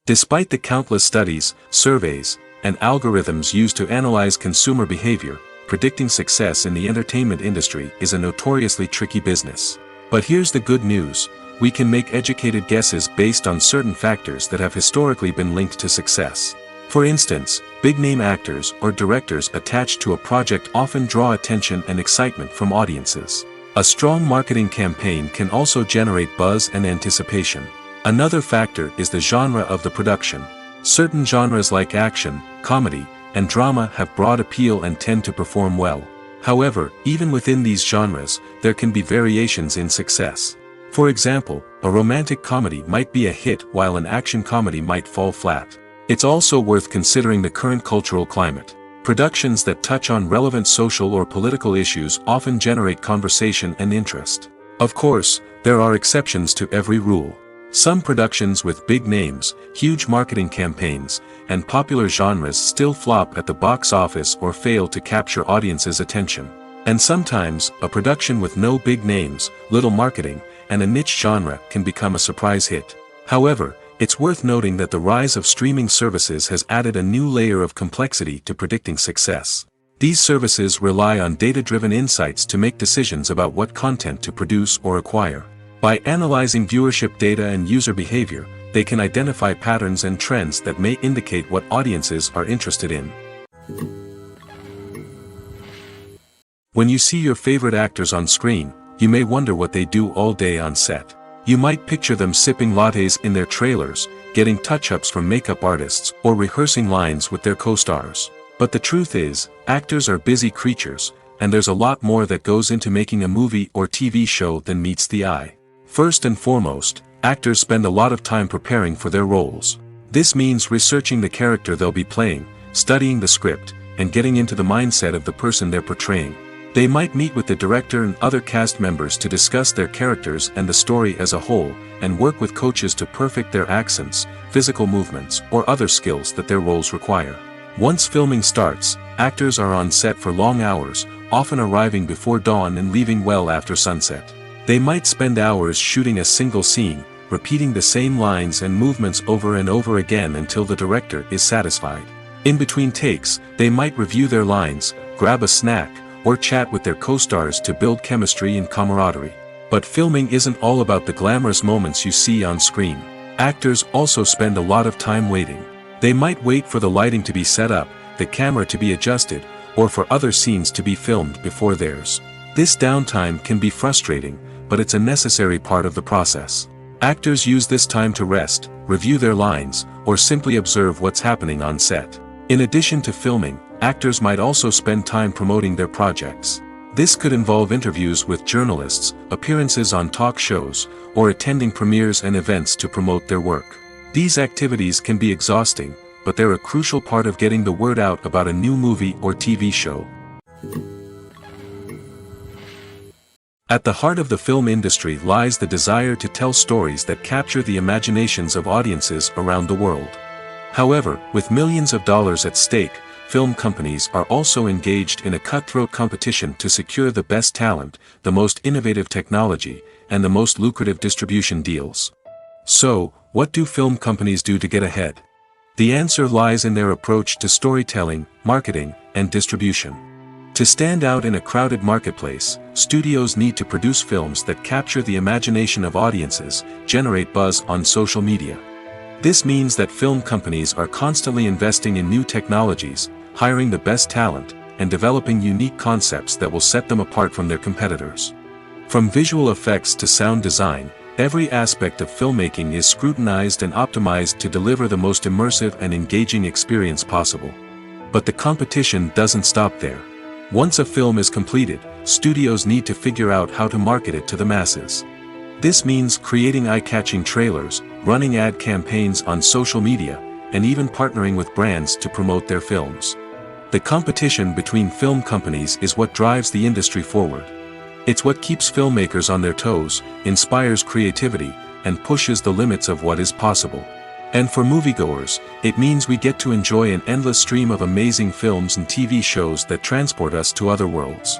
Despite the countless studies, surveys, and algorithms used to analyze consumer behavior, predicting success in the entertainment industry is a notoriously tricky business. But here's the good news: we can make educated guesses based on certain factors that have historically been linked to success. For instance, big-name actors or directors attached to a project often draw attention and excitement from audiences. A strong marketing campaign can also generate buzz and anticipation. Another factor is the genre of the production. Certain genres like action, comedy, and drama have broad appeal and tend to perform well. However, even within these genres, there can be variations in success. For example, a romantic comedy might be a hit while an action comedy might fall flat. It's also worth considering the current cultural climate. Productions that touch on relevant social or political issues often generate conversation and interest. Of course, there are exceptions to every rule. Some productions with big names, huge marketing campaigns, and popular genres still flop at the box office or fail to capture audiences' attention. And sometimes, a production with no big names, little marketing, and a niche genre can become a surprise hit. However, it's worth noting that the rise of streaming services has added a new layer of complexity to predicting success. These services rely on data-driven insights to make decisions about what content to produce or acquire. By analyzing viewership data and user behavior, they can identify patterns and trends that may indicate what audiences are interested in. When you see your favorite actors on screen, you may wonder what they do all day on set. You might picture them sipping lattes in their trailers, getting touch-ups from makeup artists, or rehearsing lines with their co-stars. But the truth is, actors are busy creatures, and there's a lot more that goes into making a movie or TV show than meets the eye. First and foremost, actors spend a lot of time preparing for their roles. This means researching the character they'll be playing, studying the script, and getting into the mindset of the person they're portraying. They might meet with the director and other cast members to discuss their characters and the story as a whole, and work with coaches to perfect their accents, physical movements, or other skills that their roles require. Once filming starts, actors are on set for long hours, often arriving before dawn and leaving well after sunset. They might spend hours shooting a single scene, repeating the same lines and movements over and over again until the director is satisfied. In between takes, they might review their lines, grab a snack, or chat with their co-stars to build chemistry and camaraderie. But filming isn't all about the glamorous moments you see on screen. Actors also spend a lot of time waiting. They might wait for the lighting to be set up, the camera to be adjusted, or for other scenes to be filmed before theirs. This downtime can be frustrating, but it's a necessary part of the process. Actors use this time to rest, review their lines, or simply observe what's happening on set. In addition to filming, actors might also spend time promoting their projects. This could involve interviews with journalists, appearances on talk shows, or attending premieres and events to promote their work. These activities can be exhausting, but they're a crucial part of getting the word out about a new movie or TV show. At the heart of the film industry lies the desire to tell stories that capture the imaginations of audiences around the world. However, with millions of dollars at stake, film companies are also engaged in a cutthroat competition to secure the best talent, the most innovative technology, and the most lucrative distribution deals. So, what do film companies do to get ahead? The answer lies in their approach to storytelling, marketing, and distribution. To stand out in a crowded marketplace, studios need to produce films that capture the imagination of audiences, generate buzz on social media. This means that film companies are constantly investing in new technologies, hiring the best talent, and developing unique concepts that will set them apart from their competitors. From visual effects to sound design, every aspect of filmmaking is scrutinized and optimized to deliver the most immersive and engaging experience possible. But the competition doesn't stop there. Once a film is completed, studios need to figure out how to market it to the masses. This means creating eye-catching trailers, running ad campaigns on social media, and even partnering with brands to promote their films. The competition between film companies is what drives the industry forward. It's what keeps filmmakers on their toes, inspires creativity, and pushes the limits of what is possible. And for moviegoers, it means we get to enjoy an endless stream of amazing films and TV shows that transport us to other worlds.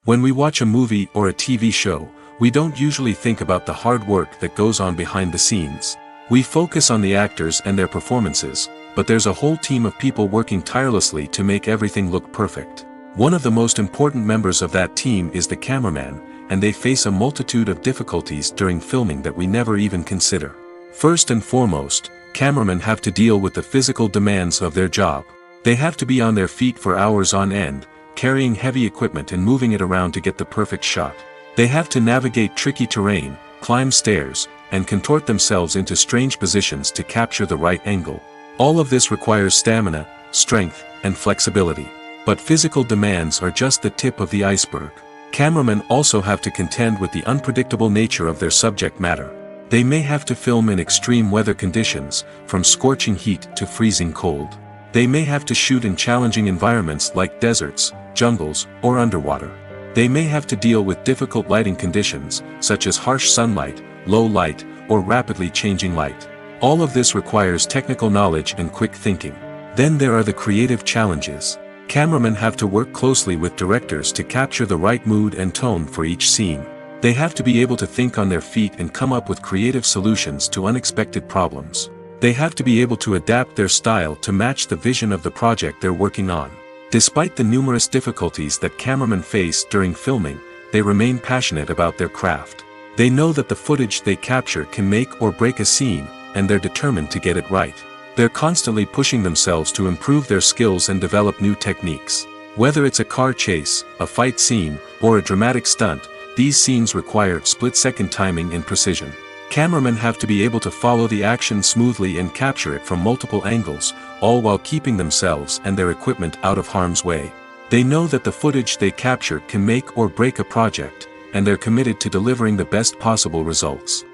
When we watch a movie or a TV show, we don't usually think about the hard work that goes on behind the scenes. We focus on the actors and their performances, but there's a whole team of people working tirelessly to make everything look perfect. One of the most important members of that team is the cameraman, and they face a multitude of difficulties during filming that we never even consider. First and foremost, cameramen have to deal with the physical demands of their job. They have to be on their feet for hours on end, carrying heavy equipment and moving it around to get the perfect shot. They have to navigate tricky terrain, climb stairs, and contort themselves into strange positions to capture the right angle. All of this requires stamina, strength, and flexibility. But physical demands are just the tip of the iceberg. Cameramen also have to contend with the unpredictable nature of their subject matter. They may have to film in extreme weather conditions, from scorching heat to freezing cold. They may have to shoot in challenging environments like deserts, jungles, or underwater. They may have to deal with difficult lighting conditions, such as harsh sunlight, low light, or rapidly changing light. All of this requires technical knowledge and quick thinking. Then there are the creative challenges. Cameramen have to work closely with directors to capture the right mood and tone for each scene. They have to be able to think on their feet and come up with creative solutions to unexpected problems. They have to be able to adapt their style to match the vision of the project they're working on. Despite the numerous difficulties that cameramen face during filming, they remain passionate about their craft. They know that the footage they capture can make or break a scene, and they're determined to get it right. They're constantly pushing themselves to improve their skills and develop new techniques. Whether it's a car chase, a fight scene, or a dramatic stunt, these scenes require split-second timing and precision. Cameramen have to be able to follow the action smoothly and capture it from multiple angles, all while keeping themselves and their equipment out of harm's way. They know that the footage they capture can make or break a project, and they're committed to delivering the best possible results.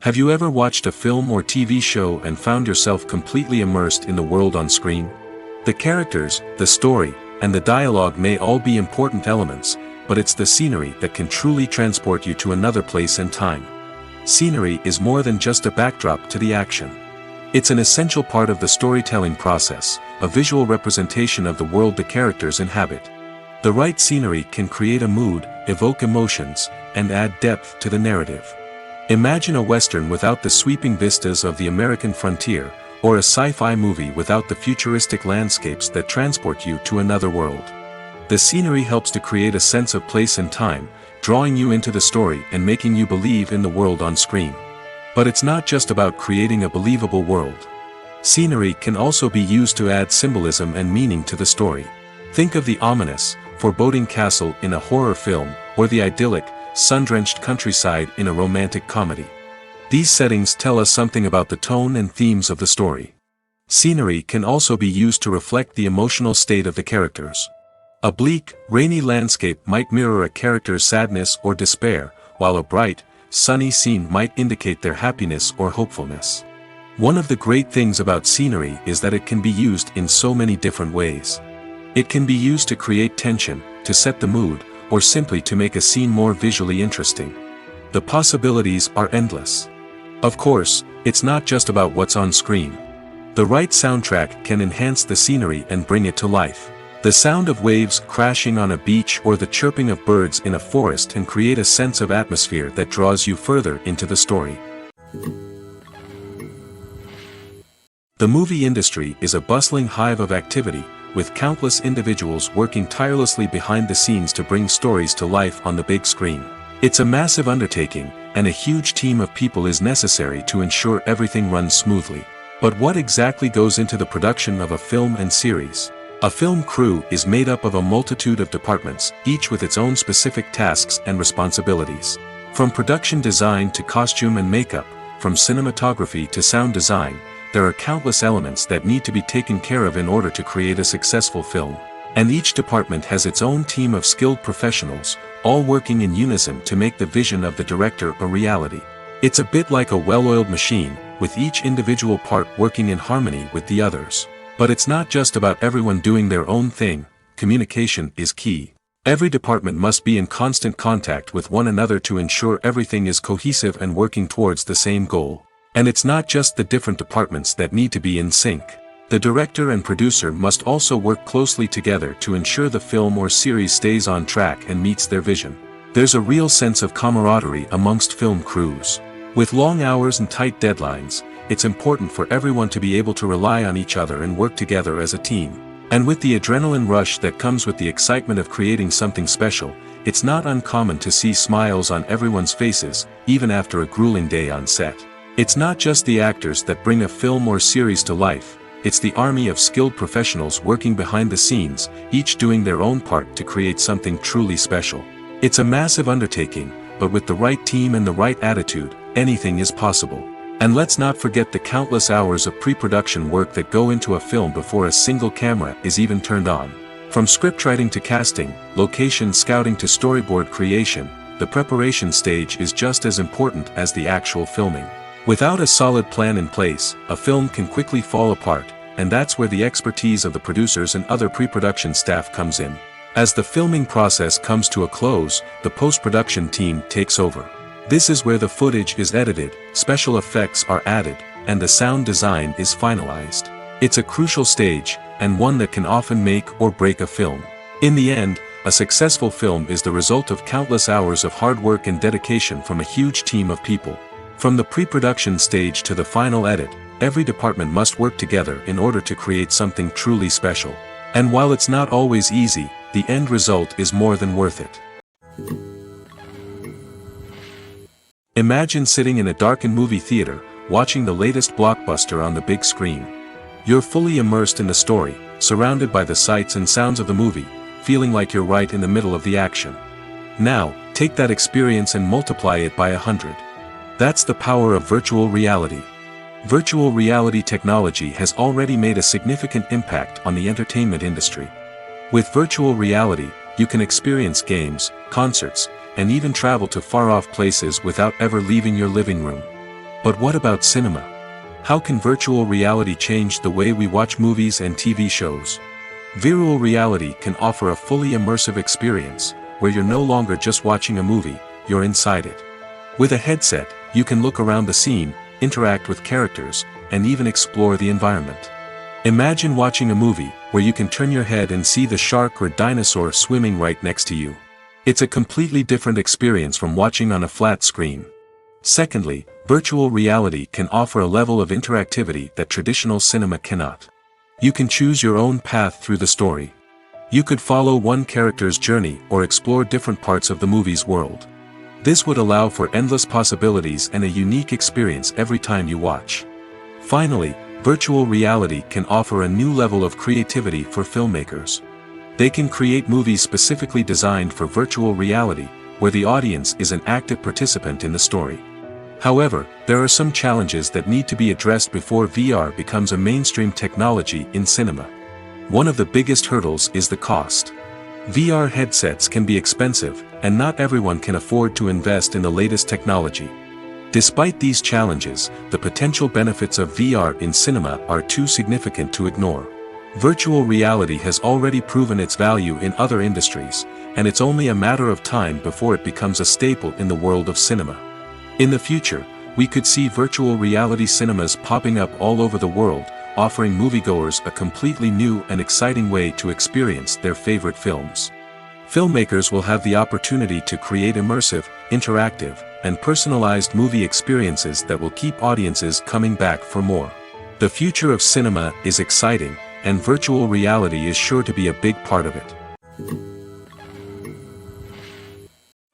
Have you ever watched a film or TV show and found yourself completely immersed in the world on screen? The characters, the story, and the dialogue may all be important elements, but it's the scenery that can truly transport you to another place and time. Scenery is more than just a backdrop to the action. It's an essential part of the storytelling process, a visual representation of the world the characters inhabit. The right scenery can create a mood, evoke emotions, and add depth to the narrative. Imagine a Western without the sweeping vistas of the American frontier, or a sci-fi movie without the futuristic landscapes that transport you to another world. The scenery helps to create a sense of place and time, drawing you into the story and making you believe in the world on screen. But it's not just about creating a believable world. Scenery can also be used to add symbolism and meaning to the story. Think of the ominous, foreboding castle in a horror film, or the idyllic, sun-drenched countryside in a romantic comedy. These settings tell us something about the tone and themes of the story. Scenery can also be used to reflect the emotional state of the characters. A bleak, rainy landscape might mirror a character's sadness or despair, while a bright, sunny scene might indicate their happiness or hopefulness. One of the great things about scenery is that it can be used in so many different ways. It can be used to create tension, to set the mood, or simply to make a scene more visually interesting. The possibilities are endless. Of course, it's not just about what's on screen. The right soundtrack can enhance the scenery and bring it to life. The sound of waves crashing on a beach or the chirping of birds in a forest can create a sense of atmosphere that draws you further into the story. The movie industry is a bustling hive of activity, with countless individuals working tirelessly behind the scenes to bring stories to life on the big screen. It's a massive undertaking, and a huge team of people is necessary to ensure everything runs smoothly. But what exactly goes into the production of a film and series? A film crew is made up of a multitude of departments, each with its own specific tasks and responsibilities. From production design to costume and makeup, from cinematography to sound design, there are countless elements that need to be taken care of in order to create a successful film. And each department has its own team of skilled professionals, all working in unison to make the vision of the director a reality. It's a bit like a well-oiled machine, with each individual part working in harmony with the others. But it's not just about everyone doing their own thing. Communication is key. Every department must be in constant contact with one another to ensure everything is cohesive and working towards the same goal. And it's not just the different departments that need to be in sync. The director and producer must also work closely together to ensure the film or series stays on track and meets their vision. There's a real sense of camaraderie amongst film crews. With long hours and tight deadlines, it's important for everyone to be able to rely on each other and work together as a team. And with the adrenaline rush that comes with the excitement of creating something special, it's not uncommon to see smiles on everyone's faces, even after a grueling day on set. It's not just the actors that bring a film or series to life, it's the army of skilled professionals working behind the scenes, each doing their own part to create something truly special. It's a massive undertaking, but with the right team and the right attitude, anything is possible. And let's not forget the countless hours of pre-production work that go into a film before a single camera is even turned on. From scriptwriting to casting, location scouting to storyboard creation, the preparation stage is just as important as the actual filming. Without a solid plan in place, a film can quickly fall apart, and that's where the expertise of the producers and other pre-production staff comes in. As the filming process comes to a close, the post-production team takes over. This is where the footage is edited, special effects are added, and the sound design is finalized. It's a crucial stage, and one that can often make or break a film. In the end, a successful film is the result of countless hours of hard work and dedication from a huge team of people. From the pre-production stage to the final edit, every department must work together in order to create something truly special. And while it's not always easy, the end result is more than worth it. Imagine sitting in a darkened movie theater, watching the latest blockbuster on the big screen. You're fully immersed in the story, surrounded by the sights and sounds of the movie, feeling like you're right in the middle of the action. Now, take that experience and multiply it by 100. That's the power of virtual reality. Virtual reality technology has already made a significant impact on the entertainment industry. With virtual reality, you can experience games, concerts, and even travel to far-off places without ever leaving your living room. But what about cinema? How can virtual reality change the way we watch movies and TV shows? Virtual reality can offer a fully immersive experience, where you're no longer just watching a movie, you're inside it. With a headset, you can look around the scene, interact with characters, and even explore the environment. Imagine watching a movie where you can turn your head and see the shark or dinosaur swimming right next to you. It's a completely different experience from watching on a flat screen. Secondly, virtual reality can offer a level of interactivity that traditional cinema cannot. You can choose your own path through the story. You could follow one character's journey or explore different parts of the movie's world. This would allow for endless possibilities and a unique experience every time you watch. Finally, virtual reality can offer a new level of creativity for filmmakers. They can create movies specifically designed for virtual reality, where the audience is an active participant in the story. However, there are some challenges that need to be addressed before VR becomes a mainstream technology in cinema. One of the biggest hurdles is the cost. VR headsets can be expensive, and not everyone can afford to invest in the latest technology. Despite these challenges, the potential benefits of VR in cinema are too significant to ignore. Virtual reality has already proven its value in other industries, and it's only a matter of time before it becomes a staple in the world of cinema. In the future, we could see virtual reality cinemas popping up all over the world, offering moviegoers a completely new and exciting way to experience their favorite films. Filmmakers will have the opportunity to create immersive, interactive, and personalized movie experiences that will keep audiences coming back for more. The future of cinema is exciting, and virtual reality is sure to be a big part of it.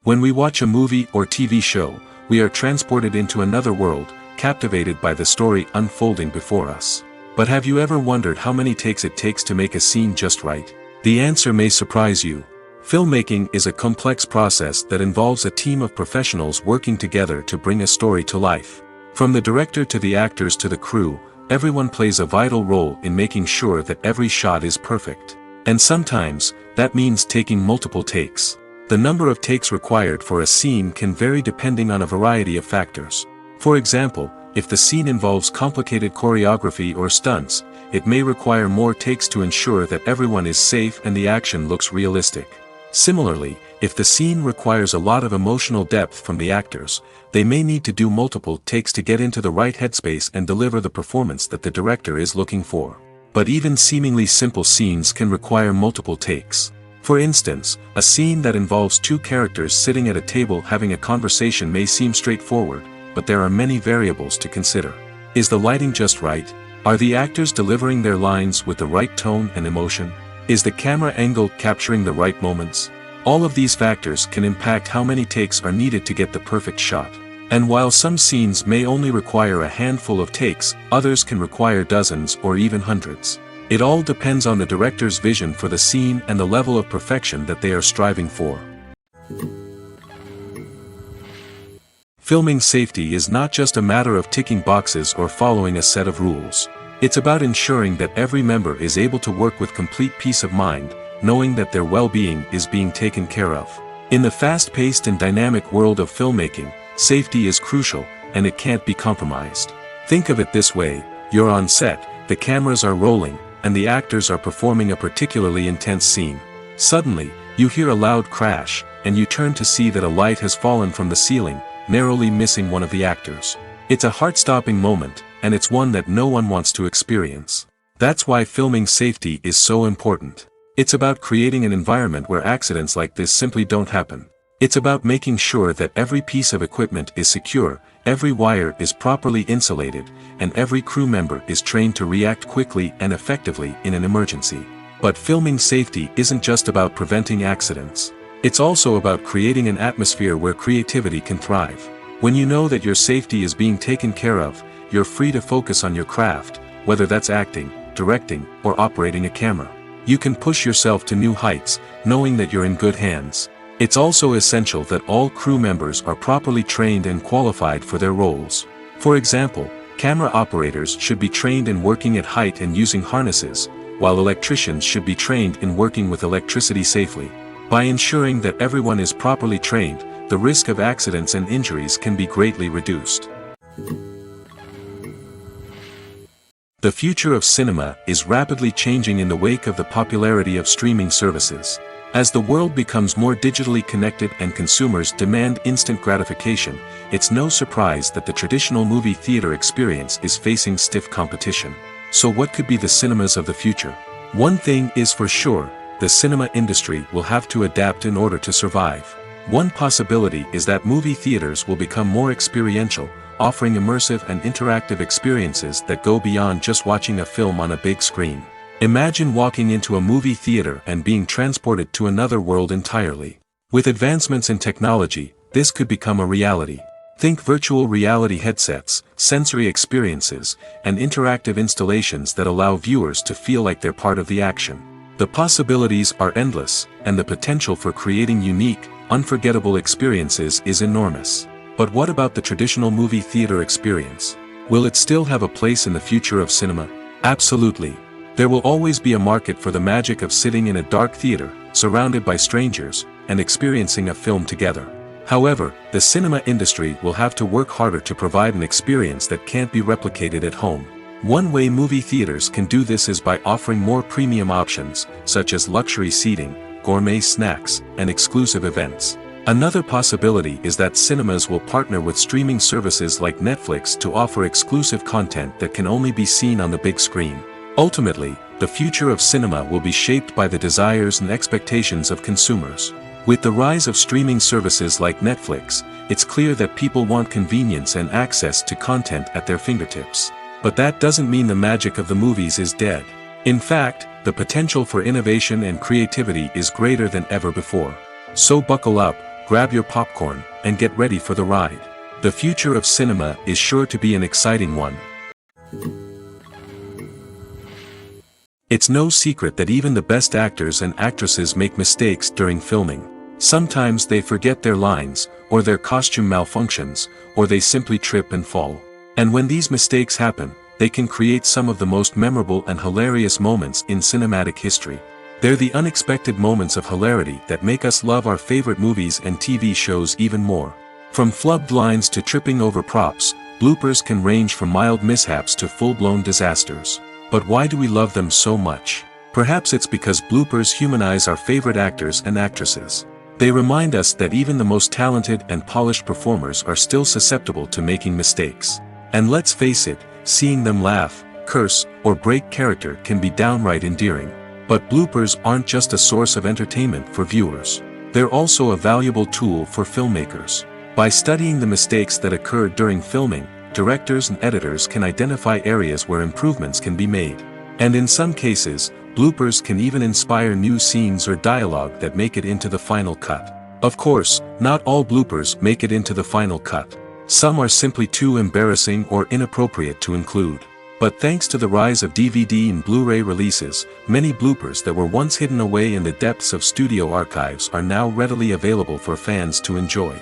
When we watch a movie or TV show, we are transported into another world, captivated by the story unfolding before us. But have you ever wondered how many takes it takes to make a scene just right? The answer may surprise you. Filmmaking is a complex process that involves a team of professionals working together to bring a story to life. From the director to the actors to the crew, everyone plays a vital role in making sure that every shot is perfect. And sometimes, that means taking multiple takes. The number of takes required for a scene can vary depending on a variety of factors. For example, if the scene involves complicated choreography or stunts, it may require more takes to ensure that everyone is safe and the action looks realistic. Similarly, if the scene requires a lot of emotional depth from the actors, they may need to do multiple takes to get into the right headspace and deliver the performance that the director is looking for. But even seemingly simple scenes can require multiple takes. For instance, a scene that involves two characters sitting at a table having a conversation may seem straightforward, but there are many variables to consider. Is the lighting just right? Are the actors delivering their lines with the right tone and emotion? Is the camera angle capturing the right moments? All of these factors can impact how many takes are needed to get the perfect shot. And while some scenes may only require a handful of takes, others can require dozens or even hundreds. It all depends on the director's vision for the scene and the level of perfection that they are striving for. Filming safety is not just a matter of ticking boxes or following a set of rules. It's about ensuring that every member is able to work with complete peace of mind, knowing that their well-being is being taken care of. In the fast-paced and dynamic world of filmmaking, safety is crucial, and it can't be compromised. Think of it this way: you're on set, the cameras are rolling, and the actors are performing a particularly intense scene. Suddenly, you hear a loud crash, and you turn to see that a light has fallen from the ceiling, narrowly missing one of the actors. It's a heart-stopping moment, and it's one that no one wants to experience. That's why filming safety is so important. It's about creating an environment where accidents like this simply don't happen. It's about making sure that every piece of equipment is secure, every wire is properly insulated, and every crew member is trained to react quickly and effectively in an emergency. But filming safety isn't just about preventing accidents. It's also about creating an atmosphere where creativity can thrive. When you know that your safety is being taken care of, you're free to focus on your craft, whether that's acting, directing, or operating a camera. You can push yourself to new heights, knowing that you're in good hands. It's also essential that all crew members are properly trained and qualified for their roles. For example, camera operators should be trained in working at height and using harnesses, while electricians should be trained in working with electricity safely. By ensuring that everyone is properly trained, the risk of accidents and injuries can be greatly reduced. The future of cinema is rapidly changing in the wake of the popularity of streaming services. As the world becomes more digitally connected and consumers demand instant gratification, it's no surprise that the traditional movie theater experience is facing stiff competition. So what could be the cinemas of the future? One thing is for sure, the cinema industry will have to adapt in order to survive. One possibility is that movie theaters will become more experiential, offering immersive and interactive experiences that go beyond just watching a film on a big screen. Imagine walking into a movie theater and being transported to another world entirely. With advancements in technology, this could become a reality. Think virtual reality headsets, sensory experiences, and interactive installations that allow viewers to feel like they're part of the action. The possibilities are endless, and the potential for creating unique, unforgettable experiences is enormous. But what about the traditional movie theater experience? Will it still have a place in the future of cinema? Absolutely. There will always be a market for the magic of sitting in a dark theater, surrounded by strangers, and experiencing a film together. However, the cinema industry will have to work harder to provide an experience that can't be replicated at home. One way movie theaters can do this is by offering more premium options, such as luxury seating, gourmet snacks, and exclusive events. Another possibility is that cinemas will partner with streaming services like Netflix to offer exclusive content that can only be seen on the big screen. Ultimately, the future of cinema will be shaped by the desires and expectations of consumers. With the rise of streaming services like Netflix, it's clear that people want convenience and access to content at their fingertips. But that doesn't mean the magic of the movies is dead. In fact, the potential for innovation and creativity is greater than ever before. So buckle up, grab your popcorn, and get ready for the ride. The future of cinema is sure to be an exciting one. It's no secret that even the best actors and actresses make mistakes during filming. Sometimes they forget their lines, or their costume malfunctions, or they simply trip and fall. And when these mistakes happen, they can create some of the most memorable and hilarious moments in cinematic history. They're the unexpected moments of hilarity that make us love our favorite movies and TV shows even more. From flubbed lines to tripping over props, bloopers can range from mild mishaps to full-blown disasters. But why do we love them so much? Perhaps it's because bloopers humanize our favorite actors and actresses. They remind us that even the most talented and polished performers are still susceptible to making mistakes. And let's face it, seeing them laugh, curse, or break character can be downright endearing. But bloopers aren't just a source of entertainment for viewers. They're also a valuable tool for filmmakers. By studying the mistakes that occurred during filming, directors and editors can identify areas where improvements can be made. And in some cases, bloopers can even inspire new scenes or dialogue that make it into the final cut. Of course, not all bloopers make it into the final cut. Some are simply too embarrassing or inappropriate to include. But thanks to the rise of DVD and Blu-ray releases, many bloopers that were once hidden away in the depths of studio archives are now readily available for fans to enjoy.